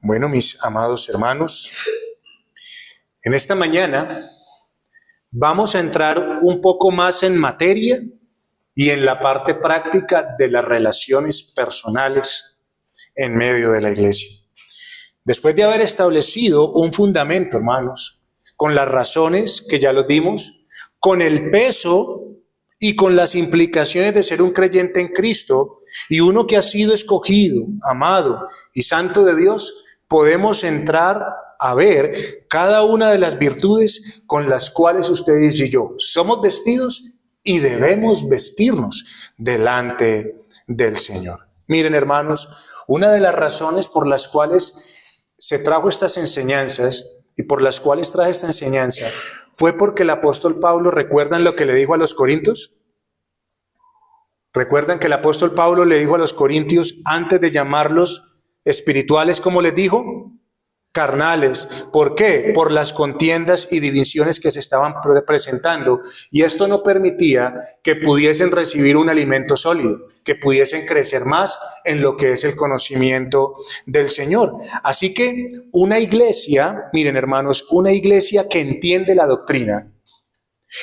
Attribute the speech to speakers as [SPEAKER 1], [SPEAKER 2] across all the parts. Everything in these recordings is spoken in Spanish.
[SPEAKER 1] Bueno, mis amados hermanos, en esta mañana vamos a entrar un poco más en materia y en la parte práctica de las relaciones personales en medio de la iglesia. Después de haber establecido un fundamento, hermanos, con las razones que ya los dimos, con el peso y con las implicaciones de ser un creyente en Cristo y uno que ha sido escogido, amado y santo de Dios, podemos entrar a ver cada una de las virtudes con las cuales ustedes y yo somos vestidos y debemos vestirnos delante del Señor. Miren, hermanos, una de las razones por las cuales se trajo estas enseñanzas y por las cuales traje esta enseñanza fue porque el apóstol Pablo, ¿recuerdan lo que le dijo a los corintios? ¿Recuerdan que el apóstol Pablo le dijo a los corintios antes de llamarlos espirituales, como les dijo? Carnales. ¿Por qué? Por las contiendas y divisiones que se estaban presentando, y esto no permitía que pudiesen recibir un alimento sólido, que pudiesen crecer más en lo que es el conocimiento del Señor. Así que una iglesia, miren hermanos, una iglesia que entiende la doctrina,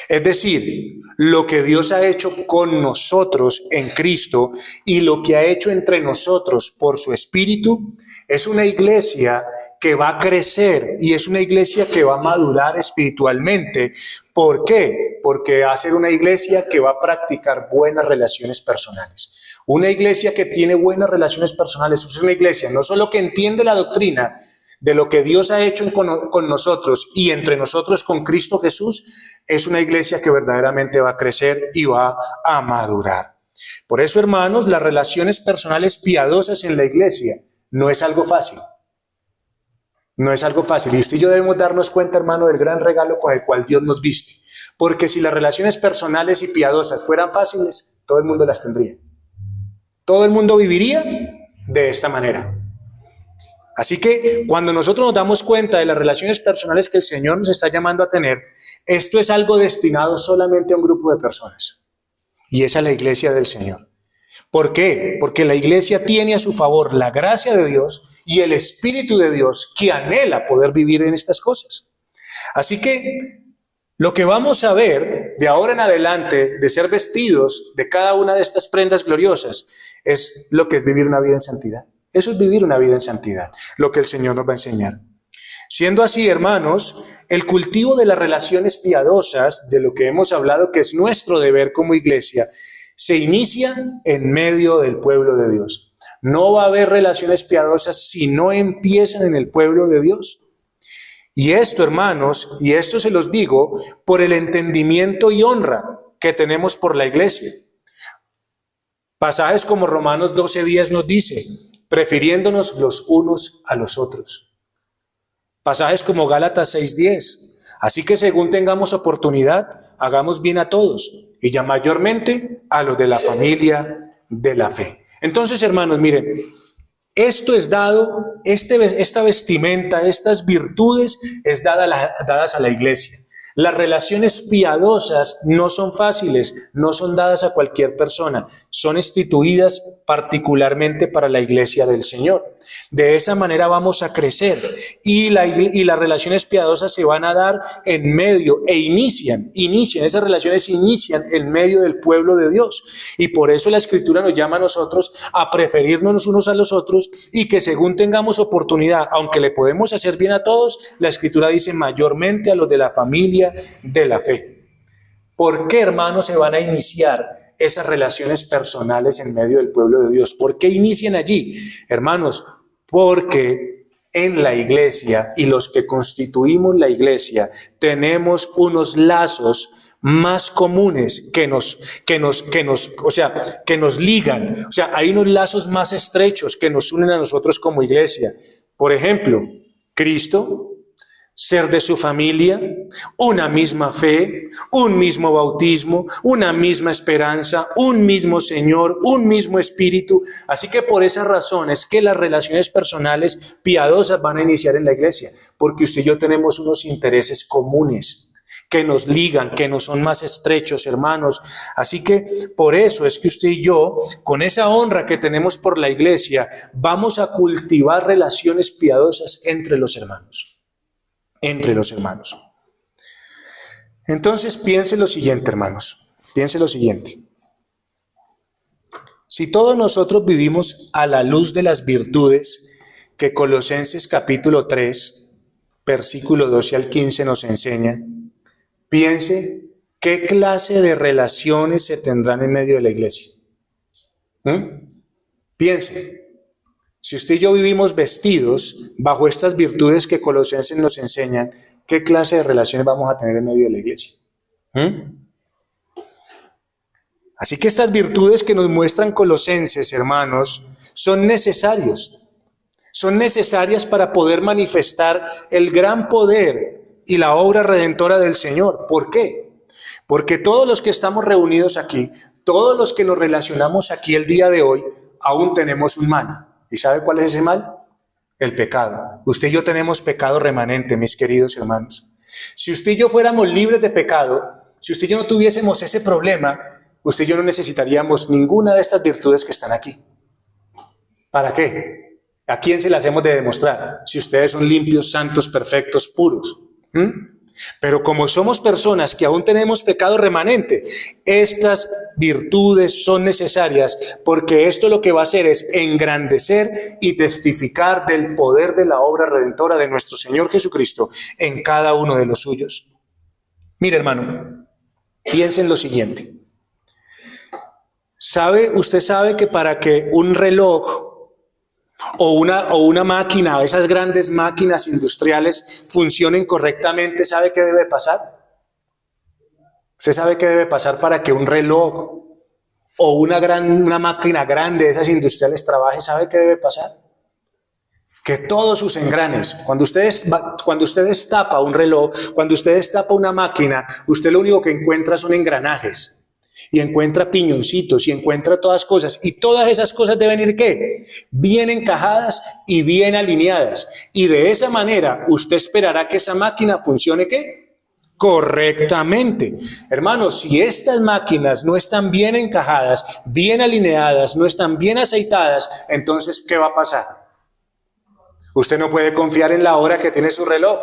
[SPEAKER 1] es decir, lo que Dios ha hecho con nosotros en Cristo y lo que ha hecho entre nosotros por su Espíritu, es una iglesia que va a crecer y es una iglesia que va a madurar espiritualmente. ¿Por qué? Porque va a ser una iglesia que va a practicar buenas relaciones personales. Una iglesia que tiene buenas relaciones personales es una iglesia no solo que entiende la doctrina de lo que Dios ha hecho con nosotros y entre nosotros con Cristo Jesús, es una iglesia que verdaderamente va a crecer y va a madurar. Por eso, hermanos, las relaciones personales piadosas en la iglesia no es algo fácil. No es algo fácil. Y usted y yo debemos darnos cuenta, hermano, del gran regalo con el cual Dios nos viste. Porque si las relaciones personales y piadosas fueran fáciles, todo el mundo las tendría. Todo el mundo viviría de esta manera. Así que cuando nosotros nos damos cuenta de las relaciones personales que el Señor nos está llamando a tener, esto es algo destinado solamente a un grupo de personas. Y es a la iglesia del Señor. ¿Por qué? Porque la iglesia tiene a su favor la gracia de Dios y el Espíritu de Dios que anhela poder vivir en estas cosas. Así que lo que vamos a ver de ahora en adelante de ser vestidos de cada una de estas prendas gloriosas es lo que es vivir una vida en santidad. Eso es vivir una vida en santidad, lo que el Señor nos va a enseñar. Siendo así, hermanos, el cultivo de las relaciones piadosas, de lo que hemos hablado, que es nuestro deber como iglesia, se inicia en medio del pueblo de Dios. No va a haber relaciones piadosas si no empiezan en el pueblo de Dios. Y esto, hermanos, y esto se los digo por el entendimiento y honra que tenemos por la iglesia. Pasajes como Romanos 12:10 nos dice, prefiriéndonos los unos a los otros. Pasajes como Gálatas 6:10. Así que según tengamos oportunidad, hagamos bien a todos, y ya mayormente a los de la familia de la fe. Entonces, hermanos, miren, esto es dado, esta vestimenta, estas virtudes es dadas a la iglesia. Las relaciones piadosas no son fáciles, no son dadas a cualquier persona, son instituidas particularmente para la iglesia del Señor. De esa manera vamos a crecer y las relaciones piadosas se van a dar en medio esas relaciones inician en medio del pueblo de Dios. Y por eso la Escritura nos llama a nosotros a preferirnos unos a los otros y que según tengamos oportunidad, aunque le podemos hacer bien a todos, la Escritura dice mayormente a los de la familia de la fe. ¿Por qué, hermanos, se van a iniciar esas relaciones personales en medio del pueblo de Dios? ¿Por qué inician allí? Hermanos, porque en la iglesia y los que constituimos la iglesia tenemos unos lazos más comunes que nos ligan. O sea, hay unos lazos más estrechos que nos unen a nosotros como iglesia. Por ejemplo, Cristo, ser de su familia, una misma fe, un mismo bautismo, una misma esperanza, un mismo Señor, un mismo Espíritu. Así que por esa razón es que las relaciones personales piadosas van a iniciar en la iglesia, porque usted y yo tenemos unos intereses comunes que nos ligan, que nos son más estrechos, hermanos. Así que por eso es que usted y yo, con esa honra que tenemos por la iglesia, vamos a cultivar relaciones piadosas entre los hermanos. Entre los hermanos. Entonces piense lo siguiente, hermanos. Piense lo siguiente. Si todos nosotros vivimos a la luz de las virtudes que Colosenses capítulo 3, versículo 12 al 15 nos enseña, piense qué clase de relaciones se tendrán en medio de la iglesia. Piense, si usted y yo vivimos vestidos bajo estas virtudes que Colosenses nos enseñan, ¿qué clase de relaciones vamos a tener en medio de la iglesia? Así que estas virtudes que nos muestran Colosenses, hermanos, son necesarios. Son necesarias para poder manifestar el gran poder y la obra redentora del Señor. ¿Por qué? Porque todos los que estamos reunidos aquí, todos los que nos relacionamos aquí el día de hoy, aún tenemos un mal. ¿Y sabe cuál es ese mal? El pecado. Usted y yo tenemos pecado remanente, mis queridos hermanos. Si usted y yo fuéramos libres de pecado, si usted y yo no tuviésemos ese problema, usted y yo no necesitaríamos ninguna de estas virtudes que están aquí. ¿Para qué? ¿A quién se las hemos de demostrar? Si ustedes son limpios, santos, perfectos, puros. Pero como somos personas que aún tenemos pecado remanente, estas virtudes son necesarias porque esto lo que va a hacer es engrandecer y testificar del poder de la obra redentora de nuestro Señor Jesucristo en cada uno de los suyos. Mire, hermano, piensen lo siguiente. Usted sabe que para que un reloj o una máquina, o esas grandes máquinas industriales funcionen correctamente, ¿sabe qué debe pasar? ¿Usted sabe qué debe pasar para que un reloj o una máquina grande de esas industriales trabaje? ¿Sabe qué debe pasar? Que todos sus engranes, cuando usted destapa un reloj, cuando usted destapa una máquina, usted lo único que encuentra son engranajes. Y encuentra piñoncitos y encuentra todas cosas. Y todas esas cosas deben ir ¿qué? Bien encajadas y bien alineadas. Y de esa manera usted esperará que esa máquina funcione ¿qué? Correctamente. Hermanos, si estas máquinas no están bien encajadas, bien alineadas, no están bien aceitadas, entonces ¿qué va a pasar? Usted no puede confiar en la hora que tiene su reloj.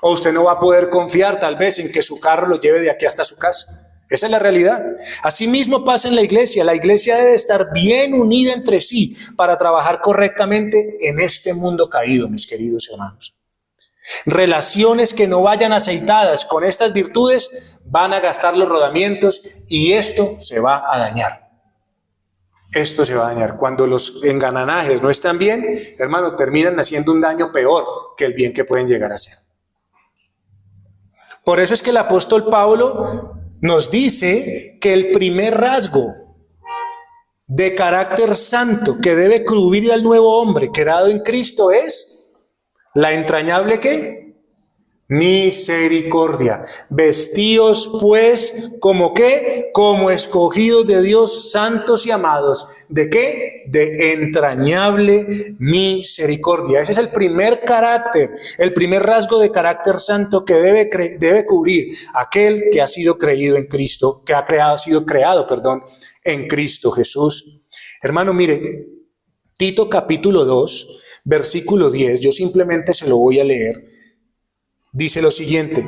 [SPEAKER 1] O usted no va a poder confiar tal vez en que su carro lo lleve de aquí hasta su casa. Esa es la realidad. Asimismo pasa en la iglesia. La iglesia debe estar bien unida entre sí para trabajar correctamente en este mundo caído, mis queridos hermanos. Relaciones que no vayan aceitadas con estas virtudes van a gastar los rodamientos y esto se va a dañar. Esto se va a dañar. Cuando los engranajes no están bien, hermano, terminan haciendo un daño peor que el bien que pueden llegar a hacer. Por eso es que el apóstol Pablo nos dice que el primer rasgo de carácter santo que debe cubrir al nuevo hombre creado en Cristo es la entrañable ¿qué? Misericordia. Vestíos pues como ¿qué? Como escogidos de Dios, santos y amados. ¿De qué? De entrañable misericordia. Ese es el primer carácter, el primer rasgo de carácter santo que debe cubrir aquel que ha sido creído en Cristo, que ha sido creado en Cristo Jesús. Hermano, mire, Tito capítulo 2, versículo 10, yo simplemente se lo voy a leer. Dice lo siguiente,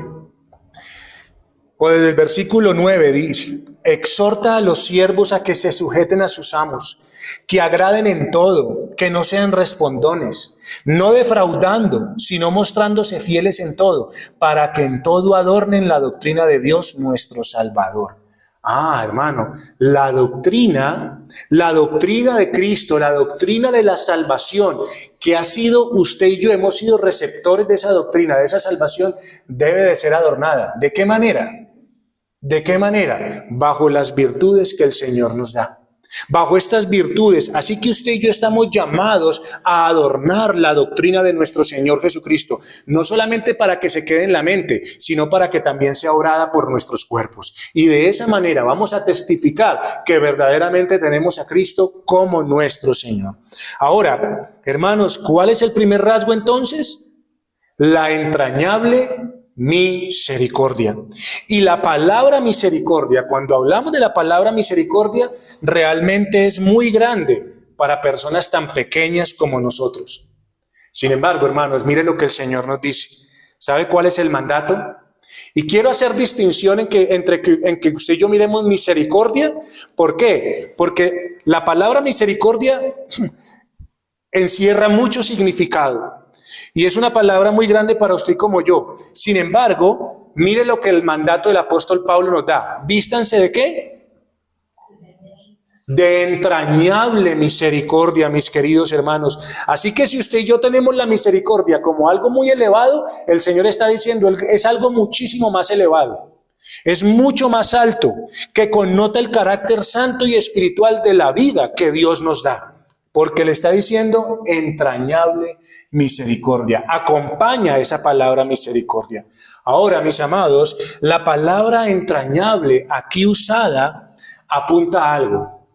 [SPEAKER 1] o desde el versículo 9 dice: exhorta a los siervos a que se sujeten a sus amos, que agraden en todo, que no sean respondones, no defraudando, sino mostrándose fieles en todo, para que en todo adornen la doctrina de Dios nuestro Salvador. Hermano, la doctrina de Cristo, la doctrina de la salvación, que ha sido usted y yo hemos sido receptores de esa doctrina, de esa salvación, debe de ser adornada. ¿De qué manera? ¿De qué manera? Bajo las virtudes que el Señor nos da. Bajo estas virtudes, así que usted y yo estamos llamados a adornar la doctrina de nuestro Señor Jesucristo, no solamente para que se quede en la mente, sino para que también sea obrada por nuestros cuerpos. Y de esa manera vamos a testificar que verdaderamente tenemos a Cristo como nuestro Señor. Ahora, hermanos, ¿cuál es el primer rasgo entonces? la entrañable misericordia. Y la palabra misericordia, cuando hablamos de la palabra misericordia, realmente es muy grande para personas tan pequeñas como nosotros. Sin embargo, hermanos, mire lo que el Señor nos dice. ¿Sabe cuál es el mandato? Y quiero hacer distinción en que usted y yo miremos misericordia. ¿Por qué? Porque la palabra misericordia encierra mucho significado. Y es una palabra muy grande para usted como yo. Sin embargo, mire lo que el mandato del apóstol Pablo nos da. ¿Vístanse de qué? De entrañable misericordia, mis queridos hermanos. Así que si usted y yo tenemos la misericordia como algo muy elevado, el Señor está diciendo, es algo muchísimo más elevado. Es mucho más alto, que connota el carácter santo y espiritual de la vida que Dios nos da. Porque le está diciendo entrañable misericordia. Acompaña esa palabra misericordia. Ahora, mis amados, la palabra entrañable aquí usada apunta a algo.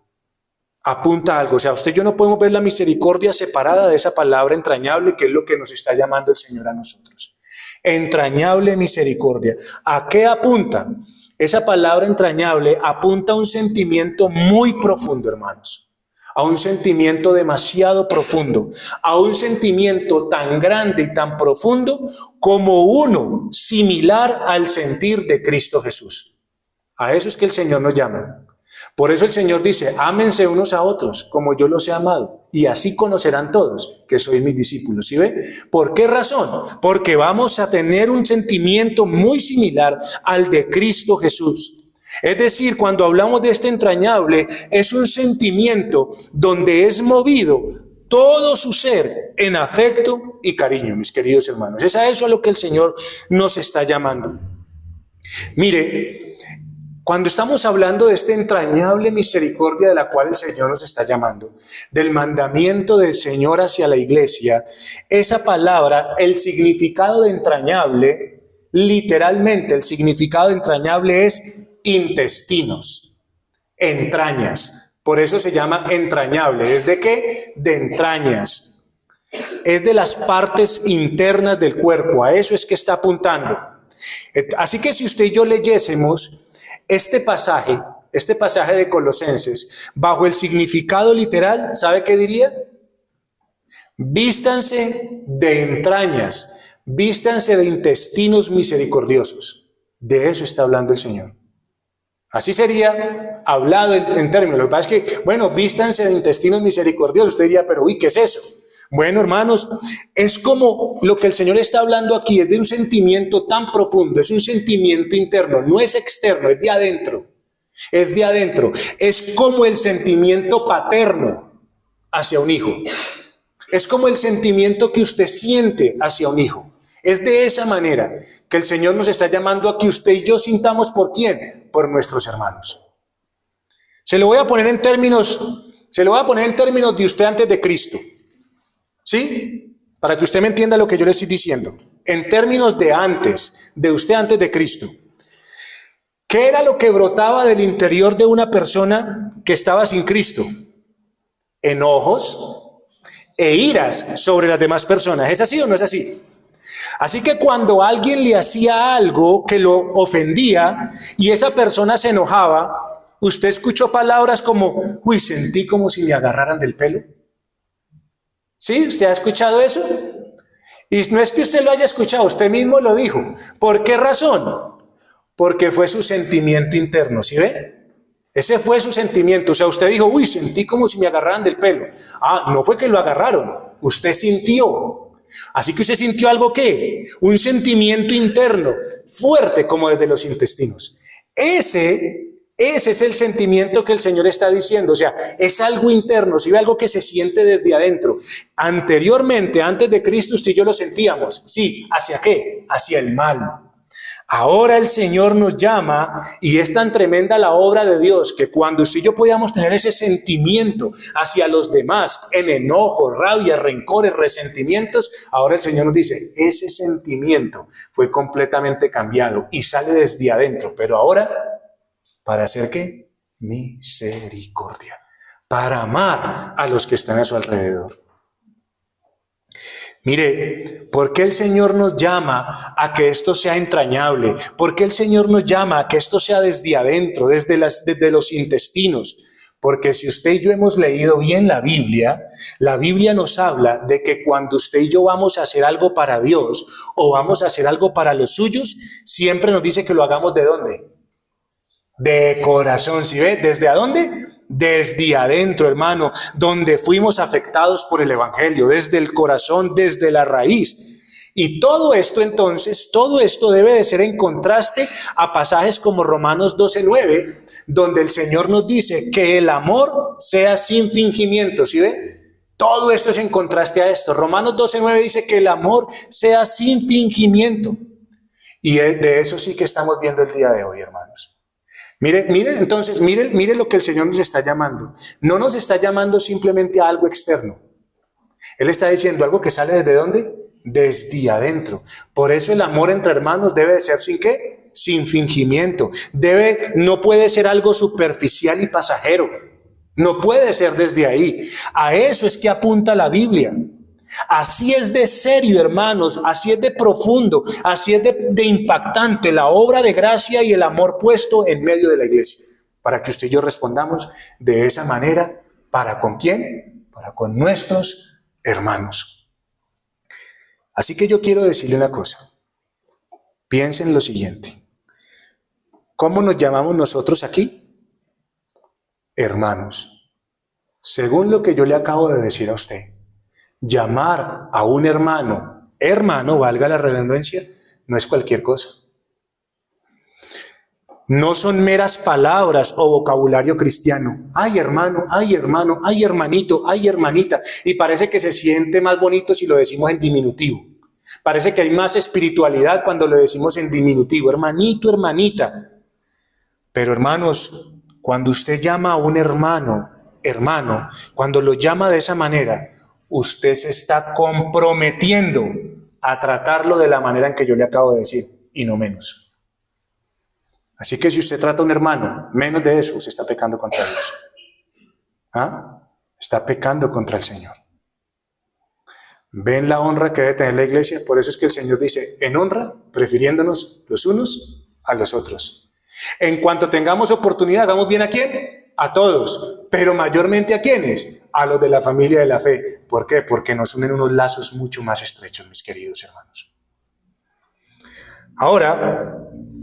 [SPEAKER 1] Apunta a algo. O sea, usted y yo no podemos ver la misericordia separada de esa palabra entrañable, que es lo que nos está llamando el Señor a nosotros. Entrañable misericordia. ¿A qué apunta? Esa palabra entrañable apunta a un sentimiento muy profundo, hermanos. A un sentimiento demasiado profundo, a un sentimiento tan grande y tan profundo como uno similar al sentir de Cristo Jesús. A eso es que el Señor nos llama. Por eso el Señor dice, ámense unos a otros como yo los he amado, y así conocerán todos que sois mis discípulos. ¿Sí ve? ¿Por qué razón? Porque vamos a tener un sentimiento muy similar al de Cristo Jesús. Es decir, cuando hablamos de este entrañable, es un sentimiento donde es movido todo su ser en afecto y cariño, mis queridos hermanos. Es a eso a lo que el Señor nos está llamando. Mire, cuando estamos hablando de esta entrañable misericordia de la cual el Señor nos está llamando, del mandamiento del Señor hacia la iglesia, esa palabra, el significado de entrañable, literalmente el significado de entrañable es intestinos, entrañas. Por eso se llama entrañable. ¿Es de qué? De entrañas. Es de las partes internas del cuerpo. A eso es que está apuntando. Así que si usted y yo leyésemos este pasaje de Colosenses, bajo el significado literal, ¿sabe qué diría? Vístanse de entrañas, vístanse de intestinos misericordiosos. De eso está hablando el Señor. Así sería hablado en términos. Lo que pasa es que, bueno, vístanse de intestinos misericordiosos. Usted diría, pero uy, ¿qué es eso? Bueno, hermanos, es como lo que el Señor está hablando aquí, es de un sentimiento tan profundo, es un sentimiento interno, no es externo, es de adentro. Es de adentro. Es como el sentimiento paterno hacia un hijo. Es como el sentimiento que usted siente hacia un hijo. Es de esa manera que el Señor nos está llamando a que usted y yo sintamos ¿por quién? Por nuestros hermanos. Se lo voy a poner en términos de usted antes de Cristo. ¿Sí? Para que usted me entienda lo que yo le estoy diciendo. En términos de usted antes de Cristo. ¿Qué era lo que brotaba del interior de una persona que estaba sin Cristo? Enojos e iras sobre las demás personas. ¿Es así o no es así? Así que cuando alguien le hacía algo que lo ofendía y esa persona se enojaba, ¿usted escuchó palabras como, uy, sentí como si me agarraran del pelo? ¿Sí? ¿Usted ha escuchado eso? Y no es que usted lo haya escuchado, usted mismo lo dijo. ¿Por qué razón? Porque fue su sentimiento interno, ¿sí ve? Ese fue su sentimiento. O sea, usted dijo, uy, sentí como si me agarraran del pelo. Ah, no fue que lo agarraron, usted sintió. Así que usted sintió algo ¿qué? Un sentimiento interno fuerte como desde los intestinos. Ese es el sentimiento que el Señor está diciendo. O sea, es algo interno, ¿sí ve? Algo que se siente desde adentro. Anteriormente, antes de Cristo, usted y yo lo sentíamos. Sí, ¿hacia qué? Hacia el mal. Ahora el Señor nos llama y es tan tremenda la obra de Dios que cuando usted y yo podíamos tener ese sentimiento hacia los demás en enojo, rabia, rencores, resentimientos, ahora el Señor nos dice, ese sentimiento fue completamente cambiado y sale desde adentro, pero ahora, ¿para hacer qué? Misericordia, para amar a los que están a su alrededor. Mire, ¿por qué el Señor nos llama a que esto sea entrañable? ¿Por qué el Señor nos llama a que esto sea desde adentro, desde los intestinos? Porque si usted y yo hemos leído bien la Biblia nos habla de que cuando usted y yo vamos a hacer algo para Dios o vamos a hacer algo para los suyos, siempre nos dice que lo hagamos ¿de dónde? De corazón, ¿sí ve? ¿Desde a dónde? Desde adentro, hermano, donde fuimos afectados por el Evangelio, desde el corazón, desde la raíz. Y todo esto entonces, todo esto debe de ser en contraste a pasajes como Romanos 12:9, donde el Señor nos dice que el amor sea sin fingimiento, ¿sí ve? Todo esto es en contraste a esto. Romanos 12:9 dice que el amor sea sin fingimiento. Y de eso sí que estamos viendo el día de hoy, hermanos. Mire entonces, mire lo que el Señor nos está llamando. No nos está llamando simplemente a algo externo. Él está diciendo algo que sale ¿desde dónde? Desde adentro. Por eso el amor entre hermanos debe de ser ¿sin qué? Sin fingimiento. No puede ser algo superficial y pasajero. No puede ser desde ahí. A eso es que apunta la Biblia. Así es de serio, hermanos, así es de profundo, así es de impactante la obra de gracia y el amor puesto en medio de la iglesia, para que usted y yo respondamos de esa manera. ¿Para con quién? Para con nuestros hermanos. Así que yo quiero decirle una cosa. Piensen lo siguiente. ¿Cómo nos llamamos nosotros aquí? Hermanos. Según lo que yo le acabo de decir a usted, llamar a un hermano, valga la redundancia, no es cualquier cosa. No son meras palabras o vocabulario cristiano. Ay hermano, ay hermano, ay hermanito, ay hermanita. Y parece que se siente más bonito si lo decimos en diminutivo. Parece que hay más espiritualidad cuando lo decimos en diminutivo. Hermanito, hermanita. Pero hermanos, cuando usted llama a un hermano, cuando lo llama de esa manera, usted se está comprometiendo a tratarlo de la manera en que yo le acabo de decir, y no menos. Así que si usted trata a un hermano menos de eso, usted está pecando contra Dios. Está pecando contra el Señor. ¿Ven la honra que debe tener la iglesia? Por eso es que el Señor dice, en honra, prefiriéndonos los unos a los otros. En cuanto tengamos oportunidad, ¿hagamos bien a quién? A todos, pero mayormente ¿a quiénes? A los de la familia de la fe. ¿Por qué? Porque nos unen unos lazos mucho más estrechos, mis queridos hermanos. Ahora,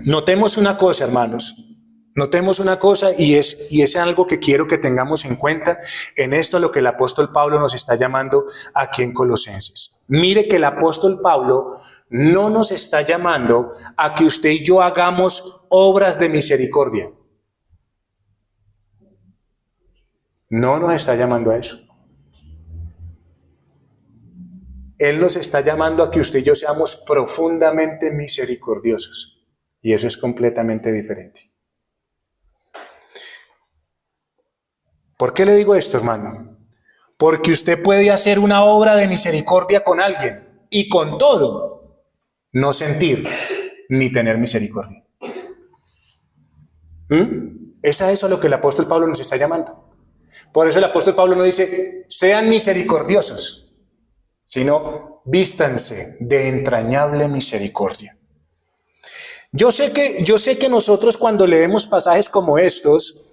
[SPEAKER 1] notemos una cosa, hermanos. Notemos una cosa y es algo que quiero que tengamos en cuenta en esto a lo que el apóstol Pablo nos está llamando aquí en Colosenses. Mire que el apóstol Pablo no nos está llamando a que usted y yo hagamos obras de misericordia. No nos está llamando a eso. Él nos está llamando a que usted y yo seamos profundamente misericordiosos. Y eso es completamente diferente. ¿Por qué le digo esto, hermano? Porque usted puede hacer una obra de misericordia con alguien y con todo no sentir ni tener misericordia. Es a eso a lo que el apóstol Pablo nos está llamando. Por eso el apóstol Pablo no dice, sean misericordiosos, sino vístanse de entrañable misericordia. Yo sé que nosotros cuando leemos pasajes como estos,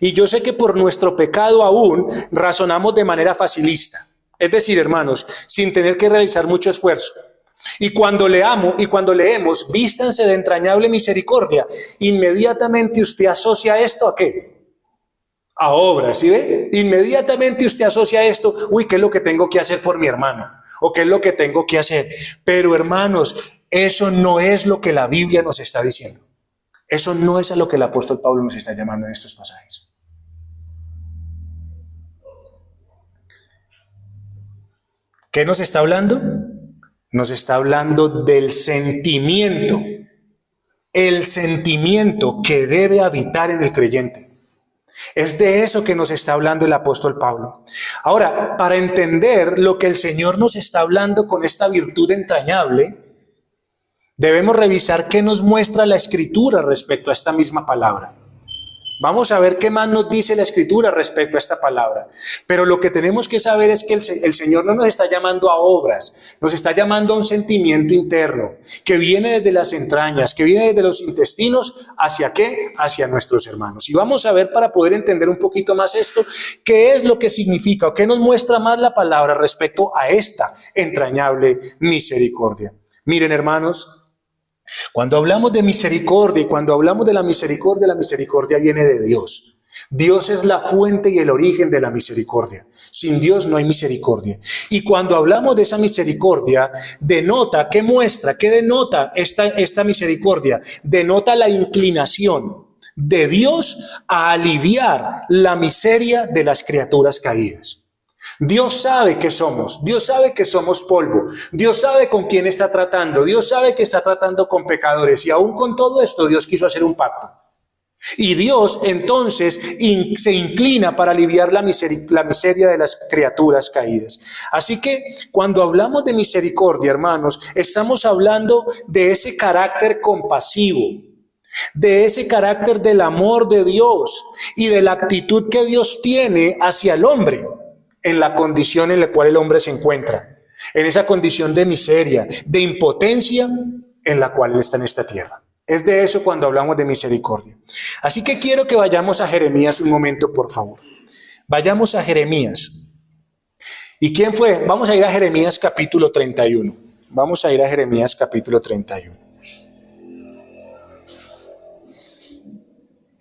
[SPEAKER 1] y yo sé que por nuestro pecado aún razonamos de manera facilista. Es decir, hermanos, sin tener que realizar mucho esfuerzo. Y cuando leemos, vístanse de entrañable misericordia, inmediatamente usted asocia esto ¿a qué? A obras, ¿sí ve? Inmediatamente usted asocia esto, ¿qué es lo que tengo que hacer por mi hermano? ¿O qué es lo que tengo que hacer? Pero hermanos, eso no es lo que la Biblia nos está diciendo. Eso no es a lo que el apóstol Pablo nos está llamando en estos pasajes. ¿Qué nos está hablando? Nos está hablando del sentimiento. El sentimiento que debe habitar en el creyente. Es de eso que nos está hablando el apóstol Pablo. Ahora, para entender lo que el Señor nos está hablando con esta virtud entrañable, debemos revisar qué nos muestra la Escritura respecto a esta misma palabra. Vamos a ver qué más nos dice la Escritura respecto a esta palabra. Pero lo que tenemos que saber es que el Señor no nos está llamando a obras, nos está llamando a un sentimiento interno que viene desde las entrañas, que viene desde los intestinos. ¿Hacia qué? Hacia nuestros hermanos. Y vamos a ver, para poder entender un poquito más esto, qué es lo que significa o qué nos muestra más la palabra respecto a esta entrañable misericordia. Miren, hermanos, cuando hablamos de misericordia y cuando hablamos de la misericordia viene de Dios. Dios es la fuente y el origen de la misericordia. Sin Dios no hay misericordia. Y cuando hablamos de esa misericordia, denota, ¿qué muestra? ¿Qué denota esta misericordia? Denota la inclinación de Dios a aliviar la miseria de las criaturas caídas. Dios sabe que somos, Dios sabe que somos polvo, Dios sabe con quién está tratando, Dios sabe que está tratando con pecadores, y aún con todo esto Dios quiso hacer un pacto. Y Dios entonces se inclina para aliviar la miseria de las criaturas caídas. Así que cuando hablamos de misericordia, hermanos, estamos hablando de ese carácter compasivo, de ese carácter del amor de Dios y de la actitud que Dios tiene hacia el hombre en la condición en la cual el hombre se encuentra, en esa condición de miseria, de impotencia en la cual él está en esta tierra. Es de eso cuando hablamos de misericordia. Así que quiero que vayamos a Jeremías un momento, por favor. Vayamos a Jeremías. ¿Y quién fue? Vamos a ir a Jeremías capítulo 31. Vamos a ir a Jeremías capítulo 31.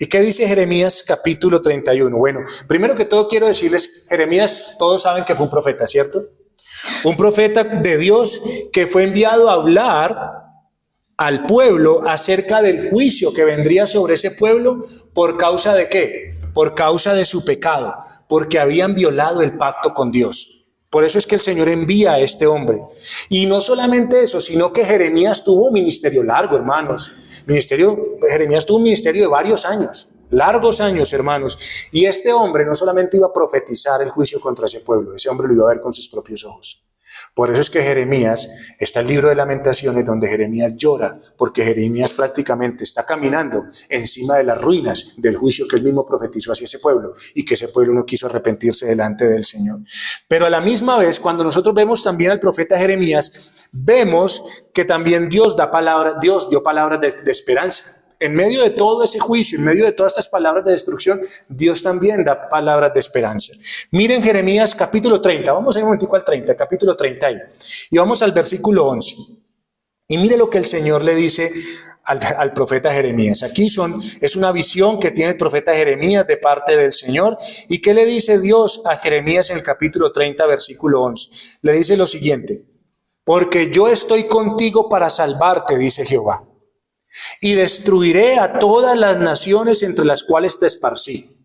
[SPEAKER 1] ¿Y qué dice Jeremías capítulo 31? Bueno, primero que todo quiero decirles, Jeremías, todos saben que fue un profeta, ¿cierto? Un profeta de Dios que fue enviado a hablar al pueblo acerca del juicio que vendría sobre ese pueblo. ¿Por causa de qué? Por causa de su pecado, porque habían violado el pacto con Dios. Por eso es que el Señor envía a este hombre. Y no solamente eso, sino que Jeremías tuvo un ministerio largo, hermanos. Jeremías tuvo un ministerio de varios años, largos años, hermanos. Y este hombre no solamente iba a profetizar el juicio contra ese pueblo, ese hombre lo iba a ver con sus propios ojos. Por eso es que Jeremías, está el libro de Lamentaciones donde Jeremías llora, porque Jeremías prácticamente está caminando encima de las ruinas del juicio que él mismo profetizó hacia ese pueblo, y que ese pueblo no quiso arrepentirse delante del Señor. Pero a la misma vez, cuando nosotros vemos también al profeta Jeremías, vemos que también Dios dio palabras de esperanza. En medio de todo ese juicio, en medio de todas estas palabras de destrucción, Dios también da palabras de esperanza. Miren Jeremías capítulo 30, vamos a ir un momentico al 30, capítulo 30, y vamos al versículo 11. Y mire lo que el Señor le dice al profeta Jeremías. Aquí es una visión que tiene el profeta Jeremías de parte del Señor. ¿Y qué le dice Dios a Jeremías en el capítulo 30, versículo 11? Le dice lo siguiente: porque yo estoy contigo para salvarte, dice Jehová, y destruiré a todas las naciones entre las cuales te esparcí.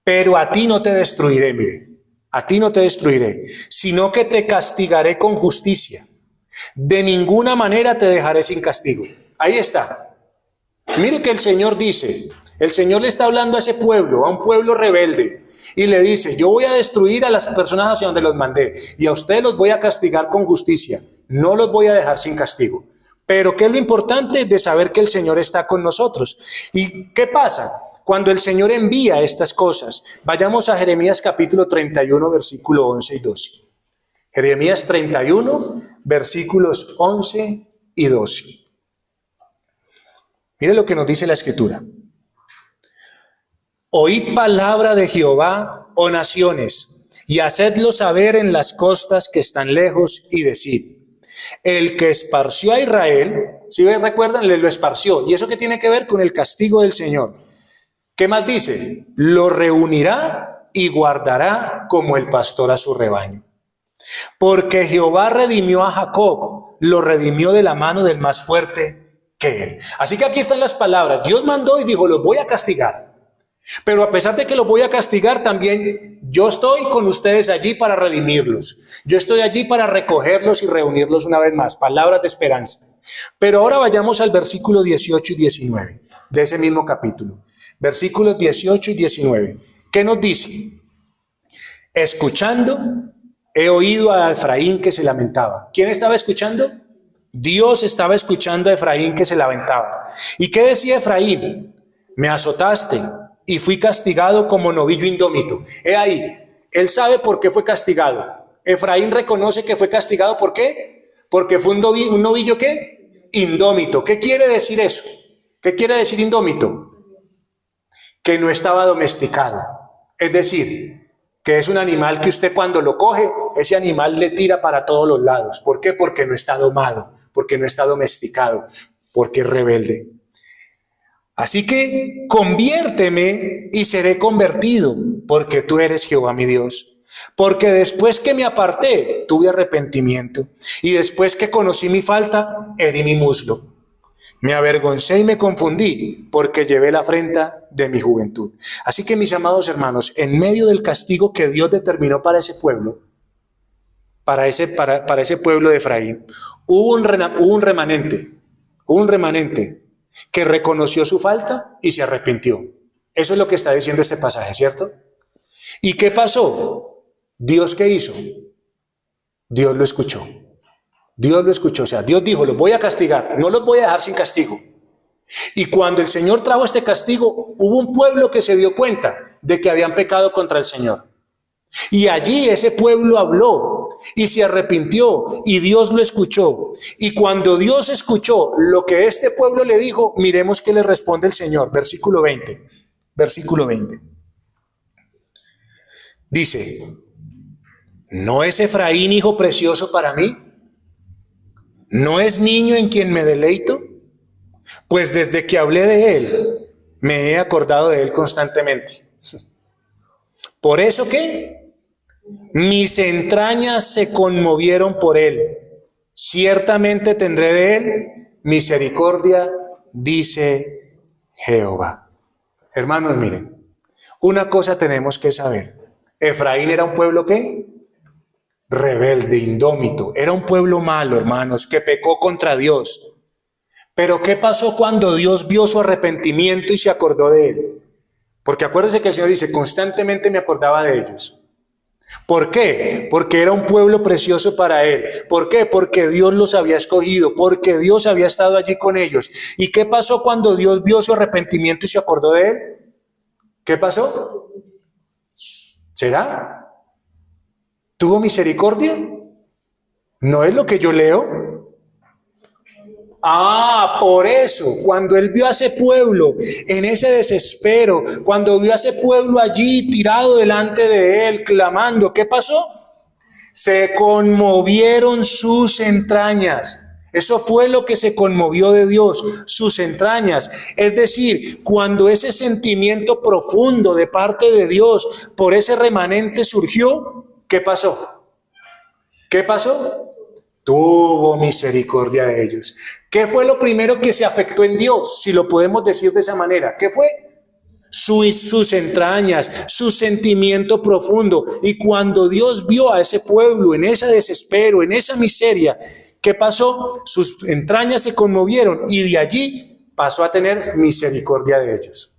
[SPEAKER 1] Pero a ti no te destruiré, mire, a ti no te destruiré, sino que te castigaré con justicia. De ninguna manera te dejaré sin castigo. Ahí está. Mire que el Señor dice, el Señor le está hablando a ese pueblo, a un pueblo rebelde, y le dice: yo voy a destruir a las personas hacia donde los mandé, y a ustedes los voy a castigar con justicia, no los voy a dejar sin castigo. Pero ¿qué es lo importante de saber que el Señor está con nosotros? ¿Y qué pasa cuando el Señor envía estas cosas? Vayamos a Jeremías capítulo 31, versículo 11 y 12. Jeremías 31, versículos 11 y 12. Mire lo que nos dice la Escritura. Oíd palabra de Jehová, oh naciones, y hacedlo saber en las costas que están lejos, y decid: el que esparció a Israel, si recuerdan, le lo esparció. ¿Y eso qué tiene que ver con el castigo del Señor? ¿Qué más dice? Lo reunirá y guardará como el pastor a su rebaño. Porque Jehová redimió a Jacob, lo redimió de la mano del más fuerte que él. Así que aquí están las palabras. Dios mandó y dijo: los voy a castigar. Pero a pesar de que los voy a castigar, también yo estoy con ustedes allí para redimirlos. Yo estoy allí para recogerlos y reunirlos una vez más. Palabras de esperanza. Pero ahora vayamos al versículo 18 y 19 de ese mismo capítulo. Versículos 18 y 19. ¿Qué nos dice? Escuchando, he oído a Efraín que se lamentaba. ¿Quién estaba escuchando? Dios estaba escuchando a Efraín que se lamentaba. ¿Y qué decía Efraín? Me azotaste y fui castigado como novillo indómito. He ahí, él sabe por qué fue castigado. Efraín reconoce que fue castigado, ¿por qué? Porque fue un novillo, ¿qué? Indómito. ¿Qué quiere decir eso? ¿Qué quiere decir indómito? Que no estaba domesticado. Es decir, que es un animal que usted cuando lo coge, ese animal le tira para todos los lados. ¿Por qué? Porque no está domado, porque no está domesticado, porque es rebelde. Así que conviérteme y seré convertido, porque tú eres Jehová mi Dios. Porque después que me aparté, tuve arrepentimiento, y después que conocí mi falta, herí mi muslo. Me avergoncé y me confundí, porque llevé la afrenta de mi juventud. Así que, mis amados hermanos, en medio del castigo que Dios determinó para ese pueblo, para ese pueblo de Efraín, hubo un remanente que reconoció su falta y se arrepintió. Eso es lo que está diciendo este pasaje, ¿cierto? ¿Y qué pasó? ¿Dios qué hizo? Dios lo escuchó. Dios lo escuchó. O sea, Dios dijo, los voy a castigar, no los voy a dejar sin castigo. Y cuando el Señor trajo este castigo, hubo un pueblo que se dio cuenta de que habían pecado contra el Señor. Y allí ese pueblo habló y se arrepintió y Dios lo escuchó. Y cuando Dios escuchó lo que este pueblo le dijo, miremos qué le responde el Señor. Versículo 20. Versículo 20. Dice, ¿no es Efraín hijo precioso para mí? ¿No es niño en quien me deleito? Pues desde que hablé de él, me he acordado de él constantemente. Por eso que mis entrañas se conmovieron por él. Ciertamente tendré de él misericordia, dice Jehová. Hermanos, miren, una cosa tenemos que saber. Efraín era un pueblo ¿qué? Rebelde, indómito. Era un pueblo malo, hermanos, que pecó contra Dios. Pero ¿qué pasó cuando Dios vio su arrepentimiento y se acordó de él? Porque acuérdense que el Señor dice, constantemente me acordaba de ellos. ¿Por qué? Porque era un pueblo precioso para él. ¿Por qué? Porque Dios los había escogido, porque Dios había estado allí con ellos. ¿Y qué pasó cuando Dios vio su arrepentimiento y se acordó de él? ¿Qué pasó? ¿Será? ¿Tuvo misericordia? ¿No es lo que yo leo? Por eso, cuando él vio a ese pueblo en ese desespero, cuando vio a ese pueblo allí tirado delante de él, clamando, ¿qué pasó? Se conmovieron sus entrañas. Eso fue lo que se conmovió de Dios, sus entrañas. Es decir, cuando ese sentimiento profundo de parte de Dios por ese remanente surgió, ¿qué pasó? ¿Qué pasó? Tuvo misericordia de ellos. ¿Qué fue lo primero que se afectó en Dios? Si lo podemos decir de esa manera. ¿Qué fue? Sus entrañas, su sentimiento profundo. Y cuando Dios vio a ese pueblo en ese desespero, en esa miseria, ¿qué pasó? Sus entrañas se conmovieron y de allí pasó a tener misericordia de ellos.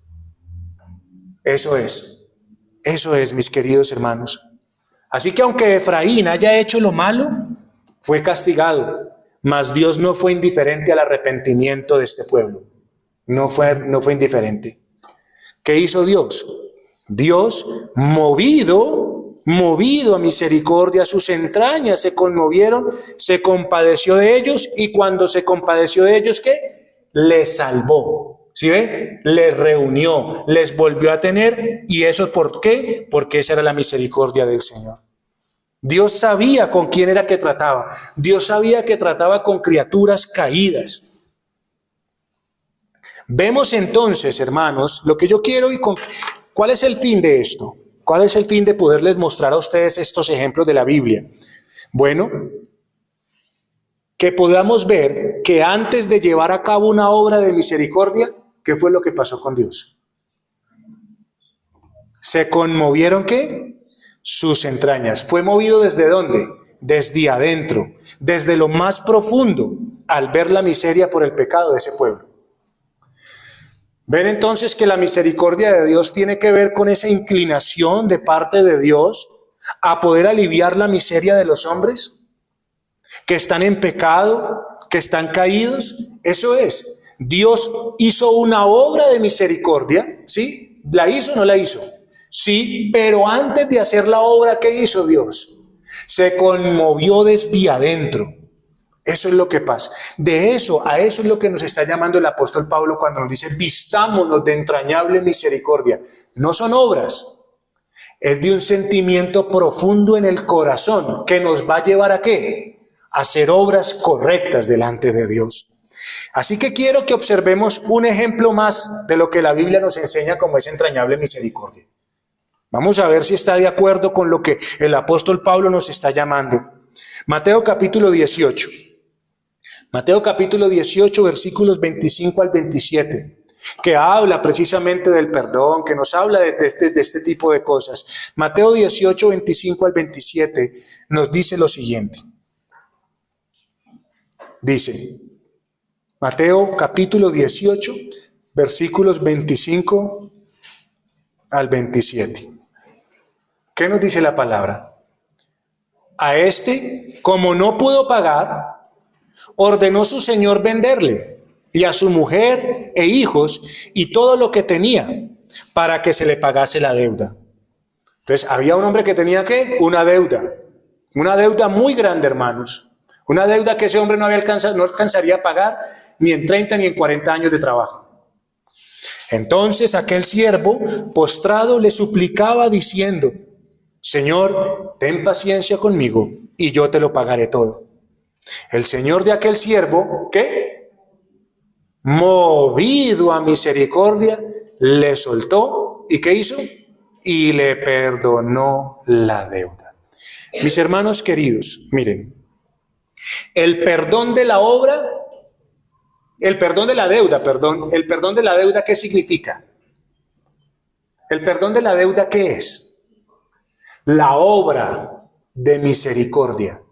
[SPEAKER 1] Eso es, mis queridos hermanos. Así que aunque Efraín haya hecho lo malo, fue castigado, mas Dios no fue indiferente al arrepentimiento de este pueblo. No fue indiferente. ¿Qué hizo Dios? Dios, movido a misericordia, sus entrañas se conmovieron, se compadeció de ellos, y cuando se compadeció de ellos, ¿qué? Les salvó. ¿Sí ve? Les reunió, les volvió a tener. ¿Y eso por qué? Porque esa era la misericordia del Señor. Dios sabía con quién era que trataba. Dios sabía que trataba con criaturas caídas. Vemos entonces, hermanos, lo que yo quiero ¿cuál es el fin de esto? ¿Cuál es el fin de poderles mostrar a ustedes estos ejemplos de la Biblia? Bueno, que podamos ver que antes de llevar a cabo una obra de misericordia, ¿qué fue lo que pasó con Dios? ¿Se conmovieron qué? Sus entrañas. ¿Fue movido desde dónde? Desde adentro, desde lo más profundo, al ver la miseria por el pecado de ese pueblo. ¿Ven entonces que la misericordia de Dios tiene que ver con esa inclinación de parte de Dios a poder aliviar la miseria de los hombres que están en pecado, que están caídos? Eso es. Dios hizo una obra de misericordia, ¿sí? ¿La hizo o no la hizo? Sí, pero antes de hacer la obra, ¿qué hizo Dios? Se conmovió desde adentro. Eso es lo que pasa. De eso, a eso es lo que nos está llamando el apóstol Pablo cuando nos dice, vistámonos de entrañable misericordia. No son obras, es de un sentimiento profundo en el corazón que nos va a llevar ¿a qué? A hacer obras correctas delante de Dios. Así que quiero que observemos un ejemplo más de lo que la Biblia nos enseña como es entrañable misericordia. Vamos a ver si está de acuerdo con lo que el apóstol Pablo nos está llamando. Mateo capítulo 18. Mateo capítulo 18, versículos 25 al 27, que habla precisamente del perdón, que nos habla de este tipo de cosas. Mateo 18, 25 al 27 nos dice lo siguiente. Dice, Mateo capítulo 18, versículos 25 al 27. ¿Qué nos dice la palabra? A este, como no pudo pagar, ordenó su señor venderle, y a su mujer e hijos, y todo lo que tenía, para que se le pagase la deuda. Entonces, había un hombre que tenía, ¿qué? Una deuda muy grande, hermanos. Una deuda que ese hombre no alcanzaría a pagar ni en 30 ni en 40 años de trabajo. Entonces, aquel siervo, postrado, le suplicaba diciendo, Señor, ten paciencia conmigo, y yo te lo pagaré todo. El señor de aquel siervo, ¿qué? Movido a misericordia, le soltó. ¿Y qué hizo? Y le perdonó la deuda. Mis hermanos queridos, miren, el perdón de la obra, el perdón de la deuda, ¿qué significa? El perdón de la deuda, ¿qué es? La obra de misericordia.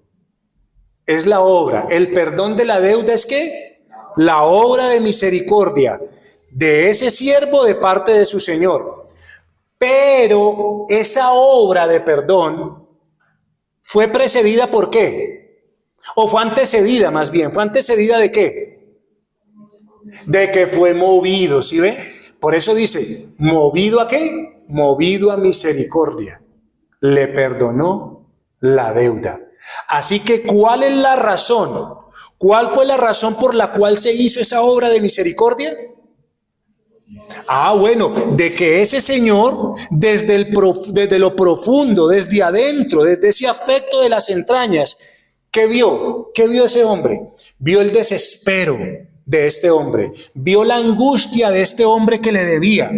[SPEAKER 1] Es la obra. El perdón de la deuda es ¿qué? La obra de misericordia de ese siervo de parte de su señor. Pero esa obra de perdón fue precedida ¿por qué? O fue antecedida más bien. ¿Fue antecedida de qué? De que fue movido, ¿sí ve? Por eso dice, ¿movido a qué? Movido a misericordia. Le perdonó la deuda. Así que, ¿cuál es la razón? ¿Cuál fue la razón por la cual se hizo esa obra de misericordia? Bueno, de que ese señor, desde lo profundo, desde adentro, desde ese afecto de las entrañas, ¿qué vio? ¿Qué vio ese hombre? Vio el desespero de este hombre, vio la angustia de este hombre que le debía.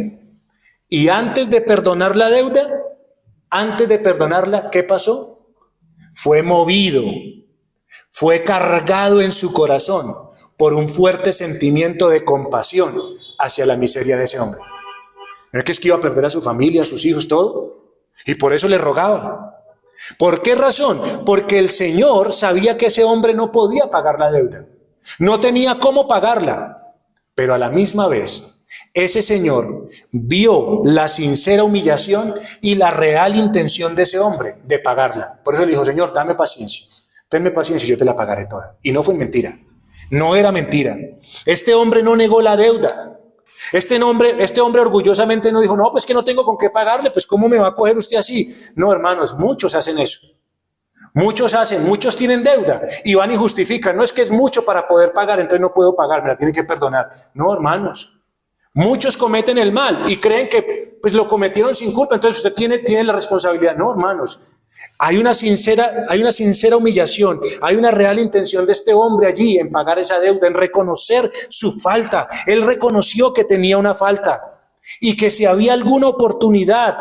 [SPEAKER 1] Y antes de perdonar la deuda, antes de perdonarla, ¿qué pasó? Fue movido, fue cargado en su corazón por un fuerte sentimiento de compasión hacia la miseria de ese hombre. ¿No es que iba a perder a su familia, a sus hijos, todo? Y por eso le rogaba. ¿Por qué razón? Porque el Señor sabía que ese hombre no podía pagar la deuda. No tenía cómo pagarla. Pero a la misma vez, ese señor vio la sincera humillación y la real intención de ese hombre de pagarla. Por eso le dijo, Señor, dame paciencia. Tenme paciencia y yo te la pagaré toda. Y no fue mentira. No era mentira. Este hombre no negó la deuda. Este hombre orgullosamente no dijo, no, pues que no tengo con qué pagarle, pues ¿cómo me va a coger usted así? No, hermanos, muchos hacen eso. Muchos tienen deuda y van y justifican. No es que es mucho para poder pagar, entonces no puedo pagar, me la tienen que perdonar. No, hermanos. Muchos cometen el mal y creen que pues lo cometieron sin culpa, entonces usted tiene la responsabilidad. No, hermanos. Hay una sincera humillación, hay una real intención de este hombre allí en pagar esa deuda, en reconocer su falta. Él reconoció que tenía una falta y que si había alguna oportunidad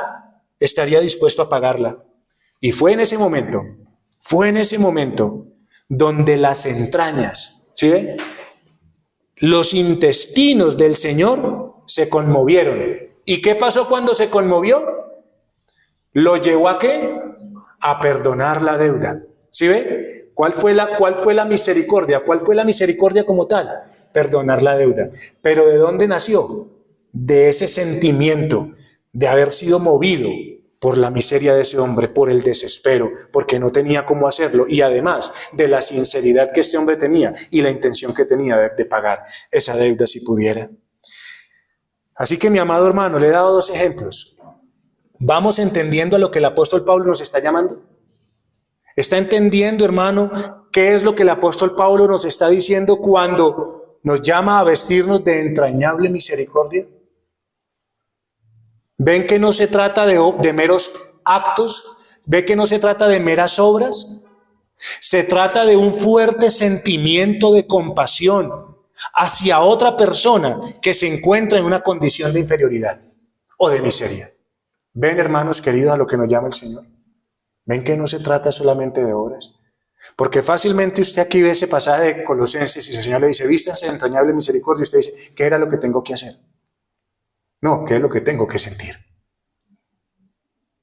[SPEAKER 1] estaría dispuesto a pagarla. Y fue en ese momento donde las entrañas, ¿sí ve? Los intestinos del Señor se conmovieron. ¿Y qué pasó cuando se conmovió? ¿Lo llevó a qué? A perdonar la deuda. ¿Sí ve? ¿Cuál fue la misericordia? ¿Cuál fue la misericordia como tal? Perdonar la deuda. ¿Pero de dónde nació? De ese sentimiento de haber sido movido por la miseria de ese hombre, por el desespero, porque no tenía cómo hacerlo, y además de la sinceridad que este hombre tenía y la intención que tenía de pagar esa deuda si pudiera. Así que, mi amado hermano, le he dado dos ejemplos. ¿Vamos entendiendo a lo que el apóstol Pablo nos está llamando? ¿Está entendiendo, hermano, qué es lo que el apóstol Pablo nos está diciendo cuando nos llama a vestirnos de entrañable misericordia? ¿Ven que no se trata de meros actos? ¿Ven que no se trata de meras obras? Se trata de un fuerte sentimiento de compasión hacia otra persona que se encuentra en una condición de inferioridad o de miseria. ¿Ven, hermanos queridos, a lo que nos llama el Señor? ¿Ven que no se trata solamente de obras? Porque fácilmente usted aquí ve ese pasaje de Colosenses y el Señor le dice, vístanse de entrañable misericordia, y usted dice, ¿qué era lo que tengo que hacer? No, ¿qué es lo que tengo que sentir?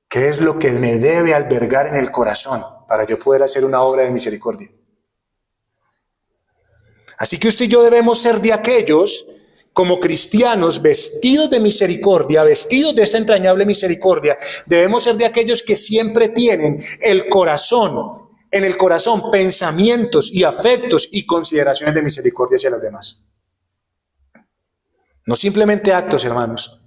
[SPEAKER 1] ¿Qué es lo que me debe albergar en el corazón para yo poder hacer una obra de misericordia? Así que usted y yo debemos ser de aquellos, como cristianos, vestidos de misericordia, vestidos de esa entrañable misericordia. Debemos ser de aquellos que siempre tienen en el corazón, pensamientos y afectos y consideraciones de misericordia hacia los demás. No simplemente actos, hermanos.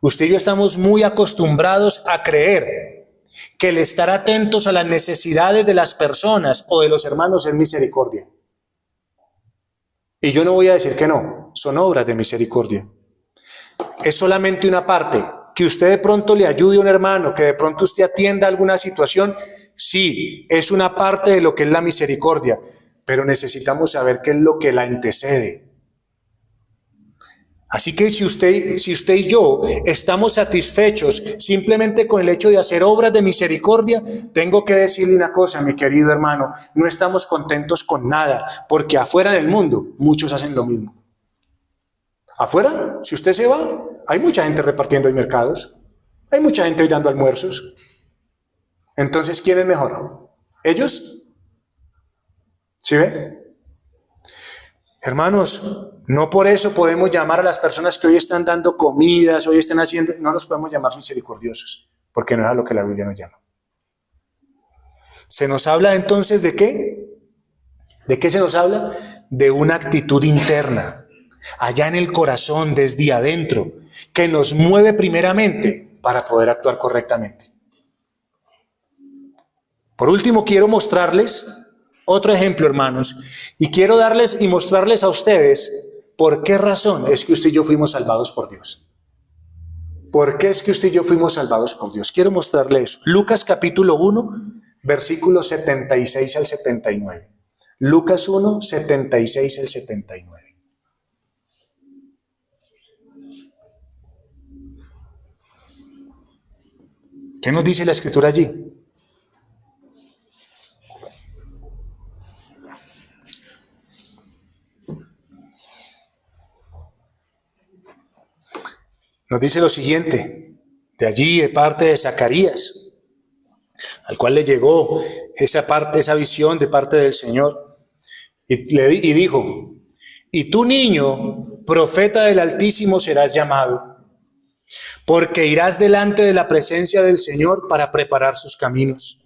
[SPEAKER 1] Usted y yo estamos muy acostumbrados a creer que el estar atentos a las necesidades de las personas o de los hermanos es misericordia. Y yo no voy a decir que no, son obras de misericordia. Es solamente una parte, que usted de pronto le ayude a un hermano, que de pronto usted atienda alguna situación, sí, es una parte de lo que es la misericordia, pero necesitamos saber qué es lo que la antecede. Así que si usted y yo estamos satisfechos simplemente con el hecho de hacer obras de misericordia, tengo que decirle una cosa, mi querido hermano, no estamos contentos con nada, porque afuera en el mundo muchos hacen lo mismo. Afuera, si usted se va, hay mucha gente repartiendo en mercados, hay mucha gente hoy dando almuerzos. Entonces, ¿quién es mejor? ¿Ellos? ¿Sí ve? Hermanos, no por eso podemos llamar a las personas que hoy están dando comidas, hoy están haciendo, no los podemos llamar misericordiosos, porque no es a lo que la Biblia nos llama. ¿Se nos habla entonces de qué? ¿De qué se nos habla? De una actitud interna, allá en el corazón, desde adentro, que nos mueve primeramente para poder actuar correctamente. Por último, quiero mostrarles otro ejemplo, hermanos, y quiero darles y mostrarles a ustedes por qué razón es que usted y yo fuimos salvados por Dios. ¿Por qué es que usted y yo fuimos salvados por Dios? Quiero mostrarles eso. Lucas capítulo 1, versículos 76 al 79. Lucas 1, 76 al 79. ¿Qué nos dice la Escritura allí? Nos dice lo siguiente, de allí, de parte de Zacarías, al cual le llegó esa visión de parte del Señor, y dijo, y tú, niño, profeta del Altísimo serás llamado, porque irás delante de la presencia del Señor para preparar sus caminos.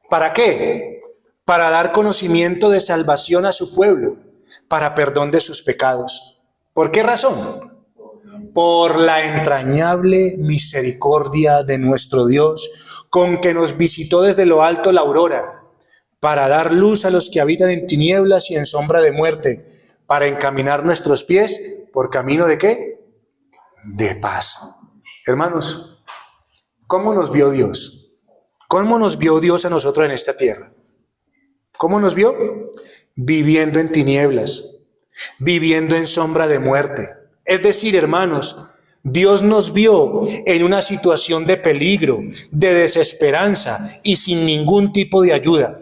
[SPEAKER 1] ¿Para qué? Para dar conocimiento de salvación a su pueblo, para perdón de sus pecados. ¿Por qué razón? Por la entrañable misericordia de nuestro Dios, con que nos visitó desde lo alto la aurora, para dar luz a los que habitan en tinieblas y en sombra de muerte, para encaminar nuestros pies por camino de ¿qué? De paz. Hermanos, ¿cómo nos vio Dios? ¿Cómo nos vio Dios a nosotros en esta tierra? ¿Cómo nos vio? Viviendo en tinieblas, viviendo en sombra de muerte. Es decir, hermanos, Dios nos vio en una situación de peligro, de desesperanza y sin ningún tipo de ayuda.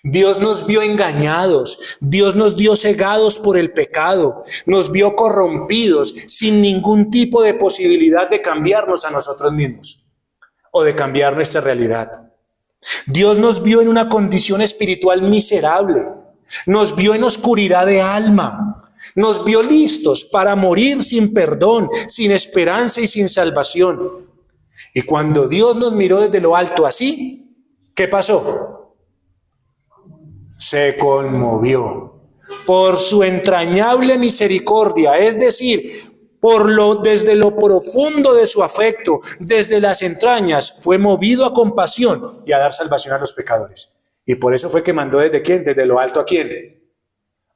[SPEAKER 1] Dios nos vio engañados, Dios nos vio cegados por el pecado, nos vio corrompidos, sin ningún tipo de posibilidad de cambiarnos a nosotros mismos o de cambiar nuestra realidad. Dios nos vio en una condición espiritual miserable, nos vio en oscuridad de alma. Nos vio listos para morir sin perdón, sin esperanza y sin salvación. Y cuando Dios nos miró desde lo alto así, ¿qué pasó? Se conmovió por su entrañable misericordia, es decir, desde lo profundo de su afecto, desde las entrañas, fue movido a compasión y a dar salvación a los pecadores. Y por eso fue que mandó ¿desde quién? Desde lo alto, ¿a quién?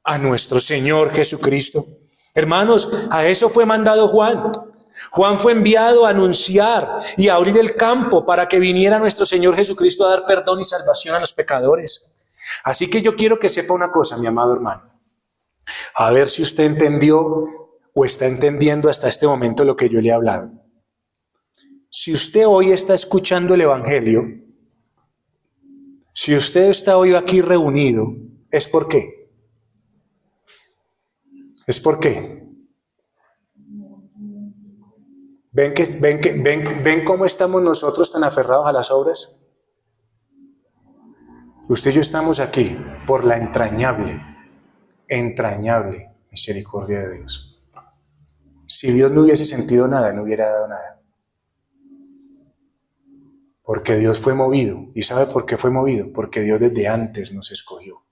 [SPEAKER 1] A nuestro Señor Jesucristo. Hermanos, a eso fue mandado Juan. Juan fue enviado a anunciar y a abrir el campo para que viniera nuestro Señor Jesucristo a dar perdón y salvación a los pecadores. Así que yo quiero que sepa una cosa, mi amado hermano. A ver si usted entendió o está entendiendo hasta este momento lo que yo le he hablado. Si usted hoy está escuchando el Evangelio, si usted está hoy aquí reunido, ¿es por qué? ¿Es por qué? ¿Ven cómo estamos nosotros tan aferrados a las obras? Usted y yo estamos aquí por la entrañable misericordia de Dios. Si Dios no hubiese sentido nada, no hubiera dado nada. Porque Dios fue movido. ¿Y sabe por qué fue movido? Porque Dios desde antes nos escogió.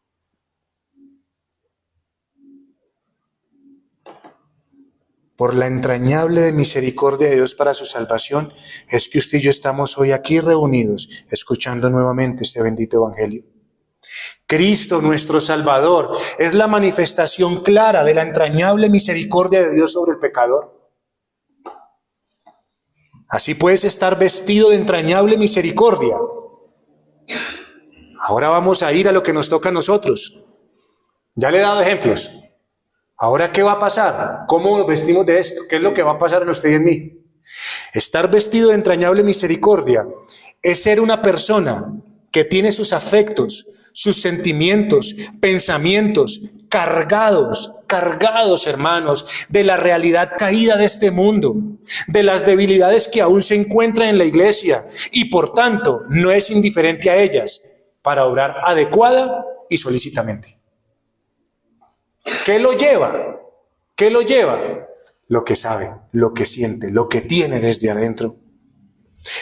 [SPEAKER 1] Por la entrañable misericordia de Dios para su salvación, es que usted y yo estamos hoy aquí reunidos, escuchando nuevamente este bendito Evangelio. Cristo, nuestro Salvador, es la manifestación clara de la entrañable misericordia de Dios sobre el pecador. Así puedes estar vestido de entrañable misericordia. Ahora vamos a ir a lo que nos toca a nosotros. Ya le he dado ejemplos. Ahora, ¿qué va a pasar? ¿Cómo nos vestimos de esto? ¿Qué es lo que va a pasar en usted y en mí? Estar vestido de entrañable misericordia es ser una persona que tiene sus afectos, sus sentimientos, pensamientos cargados, hermanos, de la realidad caída de este mundo, de las debilidades que aún se encuentran en la iglesia y por tanto no es indiferente a ellas para obrar adecuada y solícitamente. ¿Qué lo lleva? ¿Qué lo lleva? Lo que sabe, lo que siente, lo que tiene desde adentro.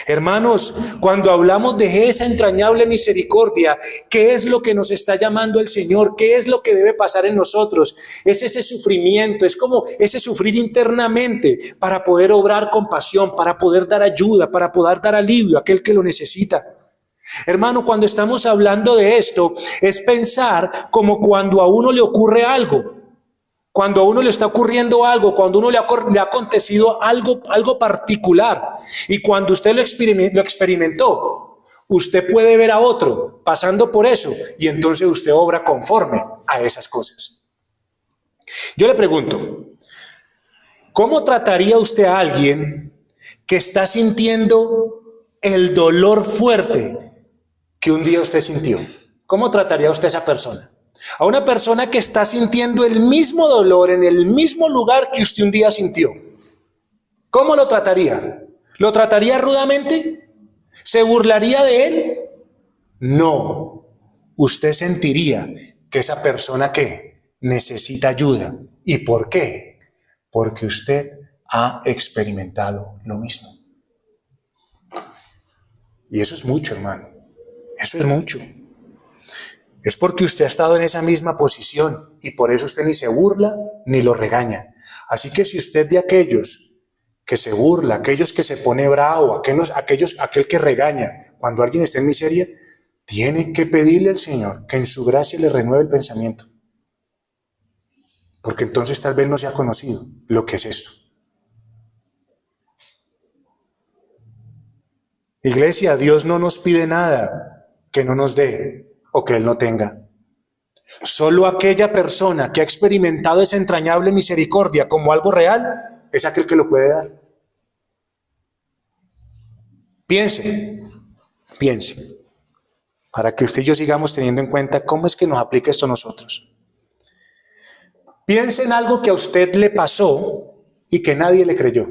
[SPEAKER 1] Hermanos, cuando hablamos de esa entrañable misericordia, ¿qué es lo que nos está llamando el Señor? ¿Qué es lo que debe pasar en nosotros? Es ese sufrimiento, es como ese sufrir internamente para poder obrar compasión, para poder dar ayuda, para poder dar alivio a aquel que lo necesita. Hermano, cuando estamos hablando de esto, es pensar como cuando a uno le ocurre algo. Cuando a uno le está ocurriendo algo, cuando a uno le ha acontecido algo particular y cuando usted lo experimentó, usted puede ver a otro pasando por eso y entonces usted obra conforme a esas cosas. Yo le pregunto, ¿cómo trataría usted a alguien que está sintiendo el dolor fuerte que un día usted sintió? ¿Cómo trataría usted a esa persona? A una persona que está sintiendo el mismo dolor en el mismo lugar que usted un día sintió. ¿Cómo lo trataría? ¿Lo trataría rudamente? ¿Se burlaría de él? No. Usted sentiría que esa persona ¿qué? Necesita ayuda. ¿Y por qué? Porque usted ha experimentado lo mismo. Y eso es mucho, hermano. Eso es mucho. Es porque usted ha estado en esa misma posición y por eso usted ni se burla ni lo regaña. Así que si usted de aquellos que se burla, aquellos que se pone bravo, aquel que regaña, cuando alguien está en miseria, tiene que pedirle al Señor que en su gracia le renueve el pensamiento. Porque entonces tal vez no se ha conocido lo que es esto. Iglesia, Dios no nos pide nada que no nos dé o que Él no tenga. Solo aquella persona que ha experimentado esa entrañable misericordia como algo real es aquel que lo puede dar. Piense, para que usted y yo sigamos teniendo en cuenta cómo es que nos aplica esto a nosotros. Piense en algo que a usted le pasó y que nadie le creyó.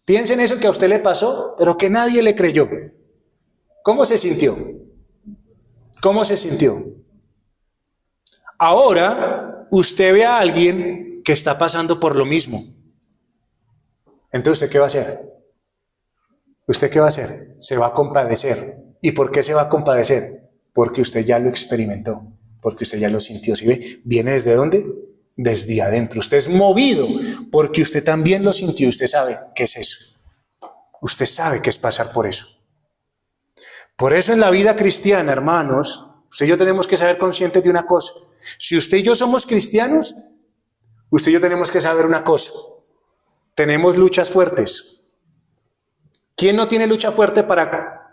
[SPEAKER 1] Piense en eso que a usted le pasó, pero que nadie le creyó. ¿Cómo se sintió? ¿Cómo se sintió? Ahora usted ve a alguien que está pasando por lo mismo. Entonces, ¿usted qué va a hacer? ¿Usted qué va a hacer? Se va a compadecer. ¿Y por qué se va a compadecer? Porque usted ya lo experimentó, porque usted ya lo sintió. ¿Sí ve? ¿Viene desde dónde? desde adentro. Usted es movido porque usted también lo sintió. Usted sabe qué es eso. Usted sabe qué es pasar por eso. Por eso en la vida cristiana, hermanos, usted y yo tenemos que saber conscientes de una cosa. Si usted y yo somos cristianos, usted y yo tenemos que saber una cosa. Tenemos luchas fuertes. ¿Quién no tiene lucha fuerte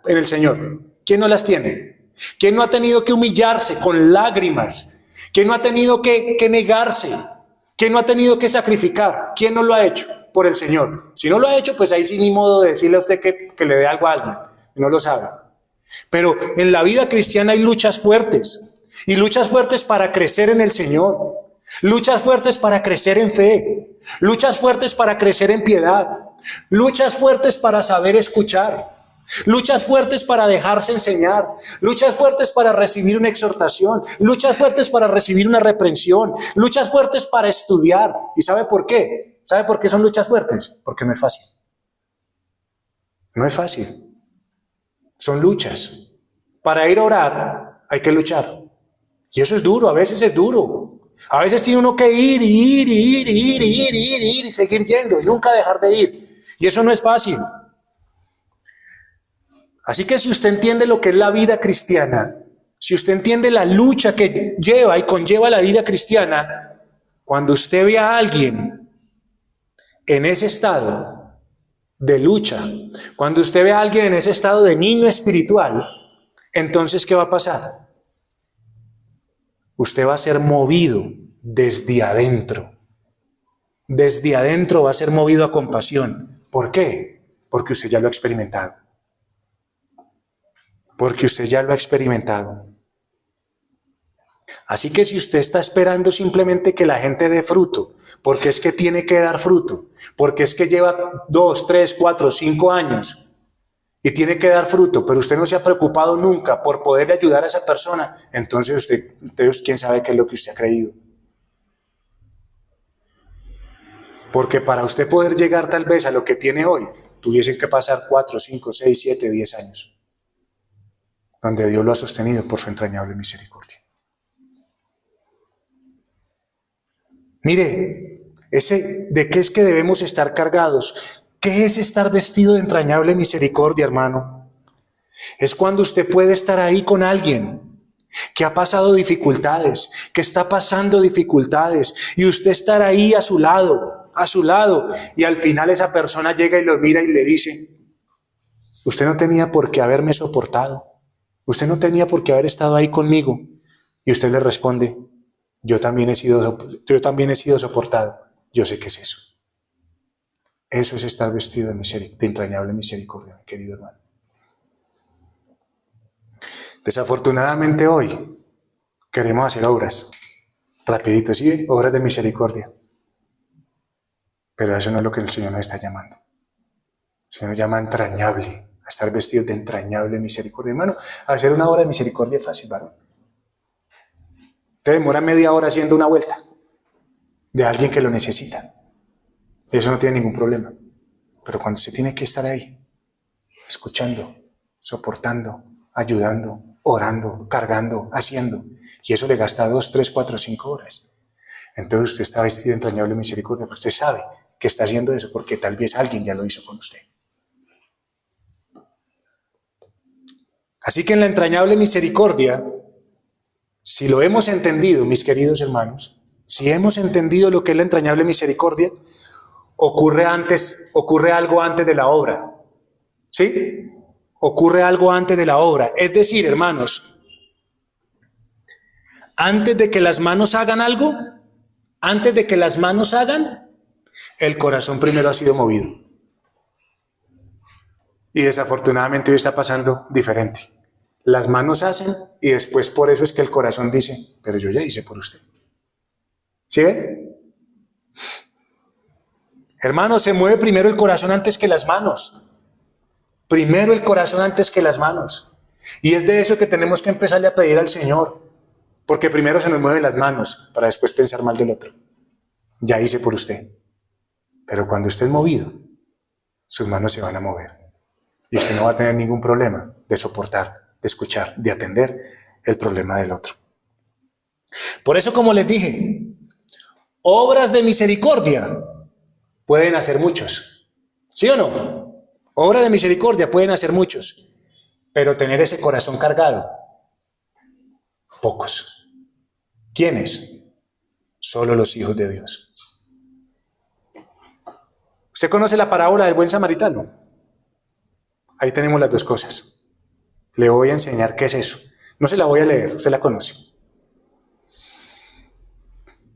[SPEAKER 1] en el Señor? ¿Quién no las tiene? ¿Quién no ha tenido que humillarse con lágrimas? ¿Quién no ha tenido que negarse? ¿Quién no ha tenido que sacrificar? ¿Quién no lo ha hecho por el Señor? Si no lo ha hecho, pues ahí sí ni modo de decirle a usted que le dé algo a alguien. No lo sabe. Pero en la vida cristiana hay luchas fuertes. Y luchas fuertes para crecer en el Señor. Luchas fuertes para crecer en fe. Luchas fuertes para crecer en piedad. Luchas fuertes para saber escuchar. Luchas fuertes para dejarse enseñar. Luchas fuertes para recibir una exhortación. Luchas fuertes para recibir una reprensión. Luchas fuertes para estudiar. ¿Y sabe por qué? ¿Sabe por qué son luchas fuertes? Porque no es fácil. No es fácil. Son luchas. Para ir a orar hay que luchar. Y eso es duro, a veces es duro. A veces tiene uno que ir y seguir yendo y nunca dejar de ir. Y eso no es fácil. Así que si usted entiende lo que es la vida cristiana, si usted entiende la lucha que lleva y conlleva la vida cristiana, cuando usted ve a alguien en ese estado de lucha, cuando usted ve a alguien en ese estado de niño espiritual, entonces ¿qué va a pasar? Usted va a ser movido desde adentro. Desde adentro va a ser movido a compasión. ¿Por qué? Porque usted ya lo ha experimentado. Porque usted ya lo ha experimentado. Así que si usted está esperando simplemente que la gente dé fruto, porque es que tiene que dar fruto, porque es que lleva 2, 3, 4, 5 años y tiene que dar fruto, pero usted no se ha preocupado nunca por poderle ayudar a esa persona, entonces usted quién sabe qué es lo que usted ha creído. Porque para usted poder llegar tal vez a lo que tiene hoy, tuviesen que pasar 4, 5, 6, 7, 10 años, donde Dios lo ha sostenido por su entrañable misericordia. Mire, ¿de qué es que debemos estar cargados? ¿Qué es estar vestido de entrañable misericordia, hermano? Es cuando usted puede estar ahí con alguien que ha pasado dificultades, que está pasando dificultades, y usted estar ahí a su lado, y al final esa persona llega y lo mira y le dice: usted no tenía por qué haberme soportado, usted no tenía por qué haber estado ahí conmigo. Y usted le responde: yo también he sido soportado. Yo sé qué es eso. Eso es estar vestido de entrañable misericordia, mi querido hermano. Desafortunadamente hoy queremos hacer obras, rapidito, ¿sí? Obras de misericordia. Pero eso no es lo que el Señor nos está llamando. El Señor nos llama entrañable, a estar vestidos de entrañable misericordia. Hermano, hacer una obra de misericordia es fácil, varón. Te demora media hora haciendo una vuelta de alguien que lo necesita. Eso no tiene ningún problema. Pero cuando usted tiene que estar ahí, escuchando, soportando, ayudando, orando, cargando, haciendo, y eso le gasta 2, 3, 4, 5 horas, entonces usted está vestido de entrañable misericordia, porque usted sabe que está haciendo eso porque tal vez alguien ya lo hizo con usted. Así que en la entrañable misericordia, si lo hemos entendido, mis queridos hermanos, si hemos entendido lo que es la entrañable misericordia, ocurre algo antes de la obra. ¿Sí? Ocurre algo antes de la obra. Es decir, hermanos, antes de que las manos hagan algo, el corazón primero ha sido movido. Y desafortunadamente hoy está pasando diferente. Las manos hacen y después por eso es que el corazón dice: pero yo ya hice por usted. ¿Sí ve? Hermanos, se mueve primero el corazón antes que las manos. Primero el corazón antes que las manos. Y es de eso que tenemos que empezarle a pedir al Señor. Porque primero se nos mueven las manos para después pensar mal del otro. Ya hice por usted. Pero cuando usted es movido, sus manos se van a mover. Y usted no va a tener ningún problema de soportar, de escuchar, de atender el problema del otro. Por eso, como les dije, Obras de misericordia pueden hacer muchos. ¿Sí o no? Obras de misericordia pueden hacer muchos. Pero tener ese corazón cargado, pocos. ¿Quiénes? Solo los hijos de Dios. ¿Usted conoce la parábola del buen samaritano? Ahí tenemos las dos cosas. Le voy a enseñar qué es eso. No se la voy a leer, usted la conoce.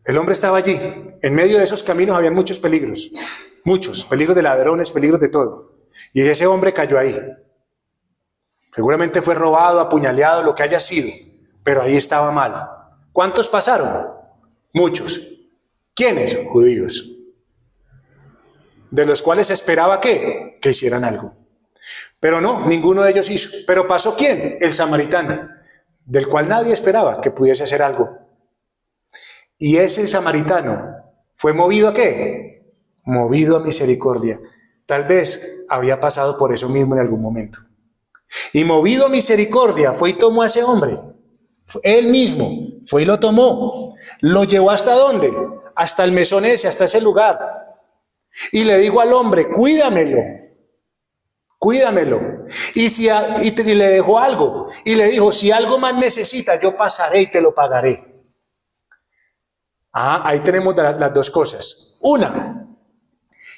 [SPEAKER 1] El hombre estaba allí. En medio de esos caminos había muchos peligros de ladrones, peligros de todo. Y ese hombre cayó ahí. Seguramente fue robado, apuñaleado, lo que haya sido, pero ahí estaba mal. ¿Cuántos pasaron? Muchos. ¿Quiénes? Judíos. De los cuales se esperaba que hicieran algo. Pero no, ninguno de ellos hizo. ¿Pero pasó quién? El samaritano, del cual nadie esperaba que pudiese hacer algo. Y ese samaritano fue movido ¿a qué? Movido a misericordia. Tal vez había pasado por eso mismo en algún momento. Y movido a misericordia fue y tomó a ese hombre. Él mismo fue y lo tomó. Lo llevó ¿hasta dónde? Hasta el mesón ese, hasta ese lugar. Y le dijo al hombre, cuídamelo. Y le dejó algo. Y le dijo, si algo más necesitas, yo pasaré y te lo pagaré. Ahí tenemos las dos cosas. Una,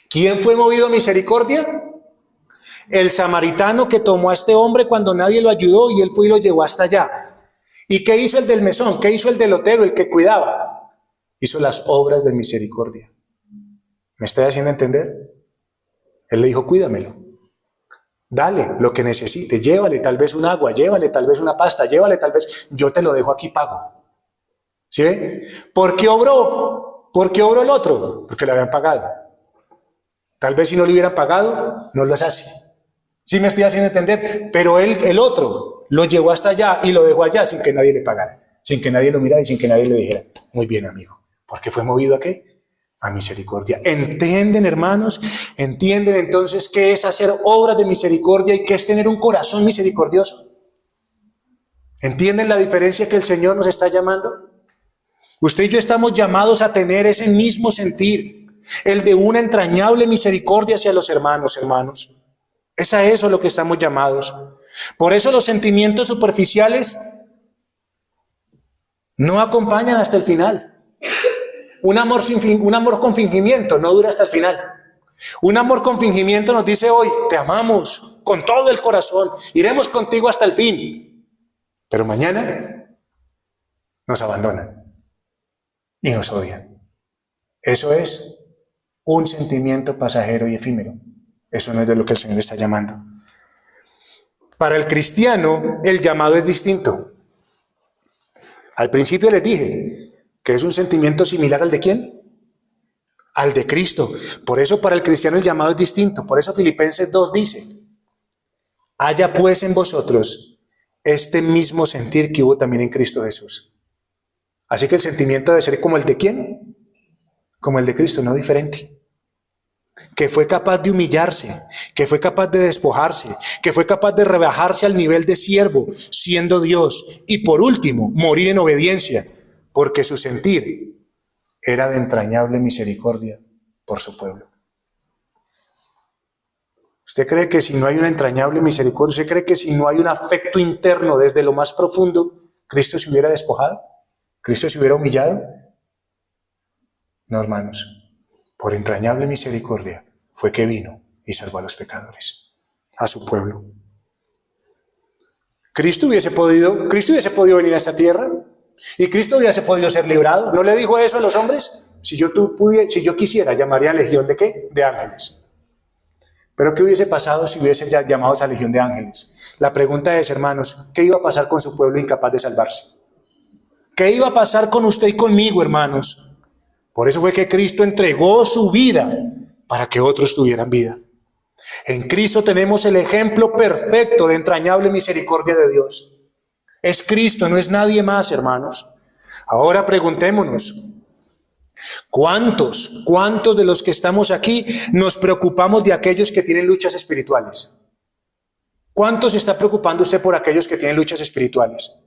[SPEAKER 1] ¿quién fue movido a misericordia? El samaritano que tomó a este hombre cuando nadie lo ayudó y él fue y lo llevó hasta allá. ¿Y qué hizo el del mesón? ¿Qué hizo el del lotero, el que cuidaba? Hizo las obras de misericordia. ¿Me estoy haciendo entender? Él le dijo, cuídamelo. Dale lo que necesite. Llévale tal vez un agua, llévale tal vez una pasta, llévale tal vez, yo te lo dejo aquí pago. ¿Sí ve? ¿Por qué obró? ¿Por qué obró el otro? Porque le habían pagado. Tal vez si no le hubieran pagado, no los hace. ¿Sí me estoy haciendo entender? Pero él, el otro, lo llevó hasta allá y lo dejó allá sin que nadie le pagara, sin que nadie lo mirara y sin que nadie le dijera, muy bien amigo, porque fue movido ¿a qué? A misericordia. ¿Entienden, hermanos? ¿Entienden entonces qué es hacer obras de misericordia y qué es tener un corazón misericordioso? ¿Entienden la diferencia que el Señor nos está llamando? Usted y yo estamos llamados a tener ese mismo sentir, el de una entrañable misericordia hacia los hermanos. Es a eso lo que estamos llamados. Por eso los sentimientos superficiales no acompañan hasta el final. Un amor con fingimiento no dura hasta el final. Un amor con fingimiento nos dice hoy, te amamos con todo el corazón, iremos contigo hasta el fin. Pero mañana nos abandonan y nos odian. Eso es un sentimiento pasajero y efímero. Eso no es de lo que el Señor está llamando. Para el cristiano, el llamado es distinto. Al principio les dije que es un sentimiento similar al de ¿quién? Al de Cristo. Por eso para el cristiano el llamado es distinto. Por eso Filipenses 2 dice, haya pues en vosotros este mismo sentir que hubo también en Cristo Jesús. Así que el sentimiento debe ser como el de ¿quién? Como el de Cristo, no diferente. Que fue capaz de humillarse, que fue capaz de despojarse, que fue capaz de rebajarse al nivel de siervo, siendo Dios. Y por último, morir en obediencia, porque su sentir era de entrañable misericordia por su pueblo. ¿Usted cree que si no hay una entrañable misericordia, usted cree que si no hay un afecto interno desde lo más profundo, Cristo se hubiera despojado? ¿Cristo se hubiera humillado? No, hermanos. Por entrañable misericordia fue que vino y salvó a los pecadores, a su pueblo. Cristo hubiese podido venir a esta tierra y Cristo hubiese podido ser librado. ¿No le dijo eso a los hombres? Si yo quisiera, llamaría a legión de ¿qué? De ángeles. Pero ¿qué hubiese pasado si hubiese llamado a esa legión de ángeles? La pregunta es, hermanos, ¿qué iba a pasar con su pueblo incapaz de salvarse? ¿Qué iba a pasar con usted y conmigo, hermanos? Por eso fue que Cristo entregó su vida para que otros tuvieran vida. En Cristo tenemos el ejemplo perfecto de entrañable misericordia de Dios. Es Cristo, no es nadie más, hermanos. Ahora preguntémonos, ¿cuántos de los que estamos aquí nos preocupamos de aquellos que tienen luchas espirituales? ¿Cuánto se está preocupando usted por aquellos que tienen luchas espirituales?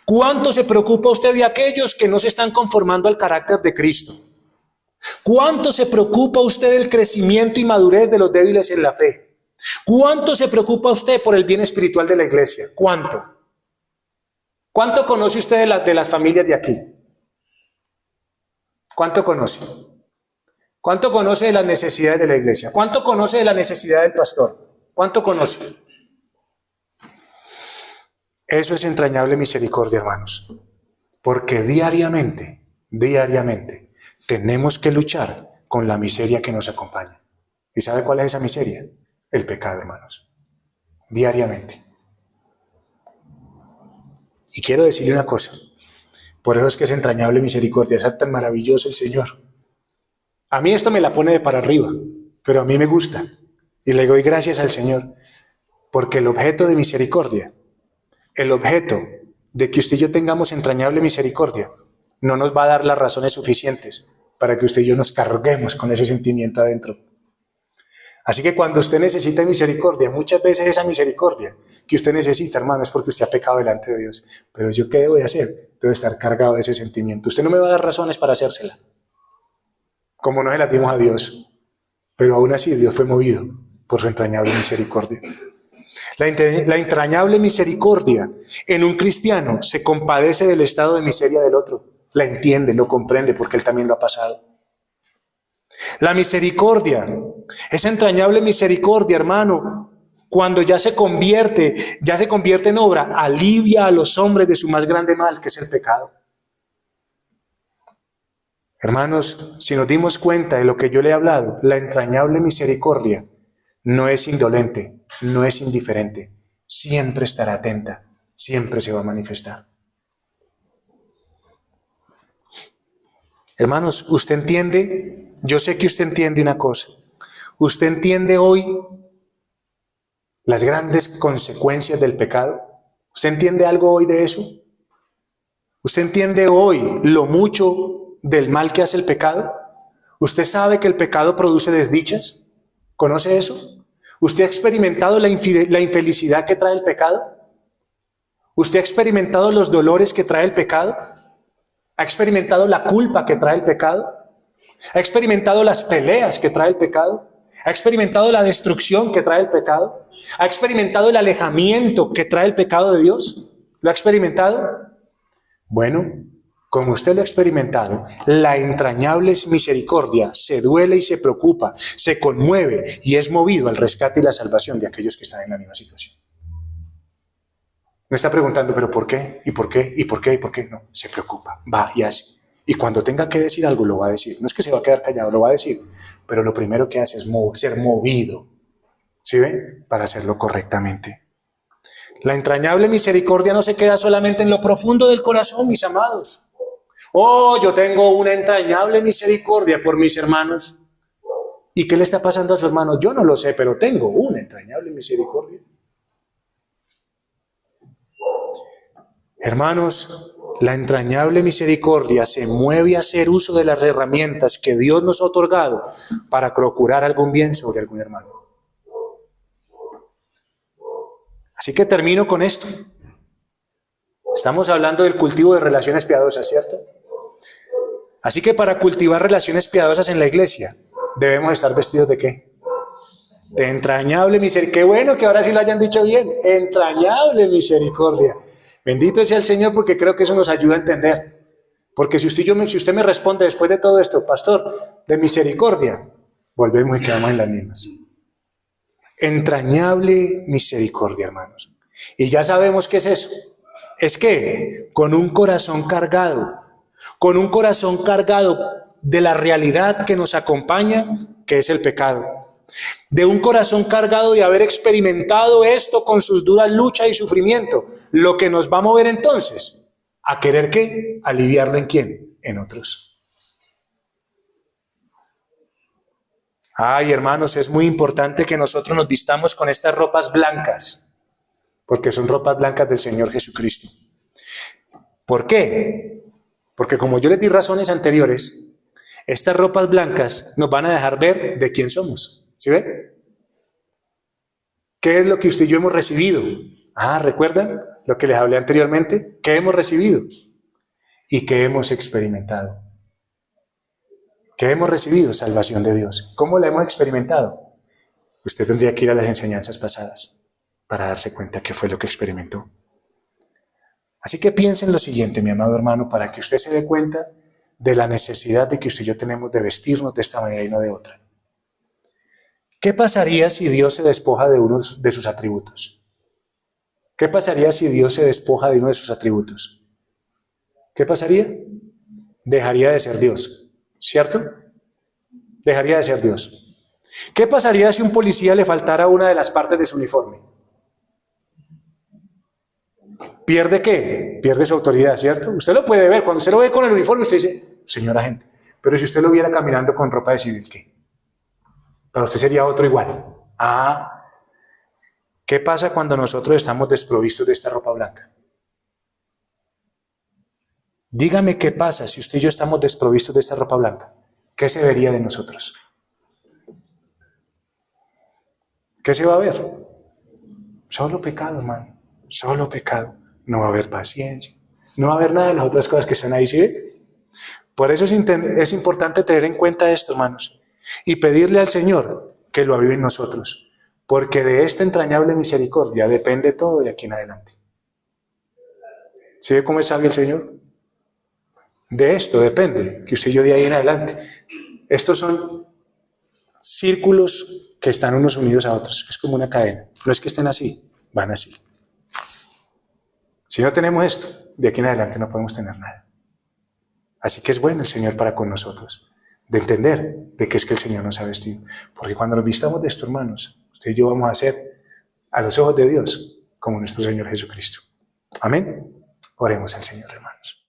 [SPEAKER 1] ¿Cuánto se preocupa usted de aquellos que no se están conformando al carácter de Cristo? ¿Cuánto se preocupa usted del crecimiento y madurez de los débiles en la fe? ¿Cuánto se preocupa usted por el bien espiritual de la iglesia? ¿Cuánto? ¿Cuánto conoce usted de las familias de aquí? ¿Cuánto conoce? ¿Cuánto conoce de las necesidades de la iglesia? ¿Cuánto conoce de la necesidad del pastor? ¿Cuánto conoce? Eso es entrañable misericordia, hermanos. Porque diariamente, tenemos que luchar con la miseria que nos acompaña. ¿Y sabe cuál es esa miseria? El pecado, hermanos. Diariamente. Y quiero decirle una cosa. Por eso es que es entrañable misericordia. Es tan maravilloso el Señor. A mí esto me la pone de para arriba, pero a mí me gusta. Y le doy gracias al Señor. Porque el objeto de misericordia, el objeto de que usted y yo tengamos entrañable misericordia, no nos va a dar las razones suficientes para que usted y yo nos carguemos con ese sentimiento adentro. Así que cuando usted necesita misericordia, muchas veces esa misericordia que usted necesita, hermano, es porque usted ha pecado delante de Dios. Pero ¿yo qué debo de hacer? Debo estar cargado de ese sentimiento. Usted no me va a dar razones para hacérsela, como no se las dimos a Dios. Pero aún así Dios fue movido por su entrañable misericordia. La entrañable misericordia en un cristiano se compadece del estado de miseria del otro. La entiende, lo comprende, porque él también lo ha pasado. La misericordia, esa entrañable misericordia, hermano, cuando ya se convierte en obra, alivia a los hombres de su más grande mal, que es el pecado. Hermanos, si nos dimos cuenta de lo que yo le he hablado, la entrañable misericordia no es indolente, no es indiferente, siempre estará atenta, siempre se va a manifestar. Hermanos, ¿usted entiende? Yo sé que usted entiende una cosa. ¿Usted entiende hoy las grandes consecuencias del pecado? ¿Usted entiende algo hoy de eso? ¿Usted entiende hoy lo mucho del mal que hace el pecado? ¿Usted sabe que el pecado produce desdichas? ¿Conoce eso? ¿Usted ha experimentado la infelicidad que trae el pecado? ¿Usted ha experimentado los dolores que trae el pecado? ¿Ha experimentado la culpa que trae el pecado? ¿Ha experimentado las peleas que trae el pecado? ¿Ha experimentado la destrucción que trae el pecado? ¿Ha experimentado el alejamiento que trae el pecado de Dios? ¿Lo ha experimentado? Bueno, como usted lo ha experimentado, la entrañable misericordia se duele y se preocupa, se conmueve y es movido al rescate y la salvación de aquellos que están en la misma situación. No está preguntando, pero ¿por qué? ¿Y por qué? ¿Y por qué? ¿Y por qué? No, se preocupa, va y hace. Y cuando tenga que decir algo, lo va a decir. No es que se va a quedar callado, lo va a decir. Pero lo primero que hace es ser movido, ¿sí ve? Para hacerlo correctamente. La entrañable misericordia no se queda solamente en lo profundo del corazón, mis amados. Oh, yo tengo una entrañable misericordia por mis hermanos. ¿Y qué le está pasando a su hermano? Yo no lo sé, pero tengo una entrañable misericordia. Hermanos, la entrañable misericordia se mueve a hacer uso de las herramientas que Dios nos ha otorgado para procurar algún bien sobre algún hermano. Así que termino con esto. Estamos hablando del cultivo de relaciones piadosas, ¿cierto? Así que para cultivar relaciones piadosas en la iglesia, debemos estar vestidos ¿de qué? De entrañable misericordia. Qué bueno que ahora sí lo hayan dicho bien. Entrañable misericordia. Bendito sea el Señor, porque creo que eso nos ayuda a entender. Porque si usted me responde después de todo esto, pastor, de misericordia, volvemos y quedamos en las mismas. Entrañable misericordia, hermanos. Y ya sabemos qué es eso. Es que con un corazón cargado de la realidad que nos acompaña, que es el pecado. De un corazón cargado de haber experimentado esto con sus duras luchas y sufrimiento. Lo que nos va a mover entonces, ¿a querer qué? ¿Aliviarlo en quién? En otros. Ay, hermanos, es muy importante que nosotros nos vistamos con estas ropas blancas, porque son ropas blancas del Señor Jesucristo. ¿Por qué? Porque como yo les di razones anteriores, estas ropas blancas nos van a dejar ver de quién somos. ¿Sí ve? ¿Qué es lo que usted y yo hemos recibido? ¿Recuerdan lo que les hablé anteriormente? ¿Qué hemos recibido? ¿Y qué hemos experimentado? ¿Qué hemos recibido? Salvación de Dios. ¿Cómo la hemos experimentado? Usted tendría que ir a las enseñanzas pasadas para darse cuenta qué fue lo que experimentó. Así que piense en lo siguiente, mi amado hermano, para que usted se dé cuenta de la necesidad de que usted y yo tenemos de vestirnos de esta manera y no de otra. ¿Qué pasaría si Dios se despoja de uno de sus atributos? ¿Qué pasaría si Dios se despoja de uno de sus atributos? ¿Qué pasaría? Dejaría de ser Dios, ¿cierto? Dejaría de ser Dios. ¿Qué pasaría si un policía le faltara una de las partes de su uniforme? ¿Pierde qué? Pierde su autoridad, ¿cierto? Usted lo puede ver, cuando usted lo ve con el uniforme, usted dice, señor agente, pero si usted lo viera caminando con ropa de civil, ¿qué? Para usted sería otro igual. ¿Qué pasa cuando nosotros estamos desprovistos de esta ropa blanca? Dígame qué pasa si usted y yo estamos desprovistos de esta ropa blanca. ¿Qué se vería de nosotros? ¿Qué se va a ver? Solo pecado, hermano. Solo pecado. No va a haber paciencia. No va a haber nada de las otras cosas que están ahí, ¿sí ve? Por eso es importante tener en cuenta esto, hermanos, y pedirle al Señor que lo avive en nosotros, porque de esta entrañable misericordia depende todo de aquí en adelante. ¿Sí ve cómo es sabio el Señor? De esto depende, que usted y yo de ahí en adelante. Estos son círculos que están unos unidos a otros, es como una cadena. No es que estén así, van así. Si no tenemos esto, de aquí en adelante no podemos tener nada. Así que es bueno el Señor para con nosotros, de entender de qué es que el Señor nos ha vestido. Porque cuando nos vistamos de esto, hermanos, usted y yo vamos a ser, a los ojos de Dios, como nuestro Señor Jesucristo. Amén. Oremos al Señor, hermanos.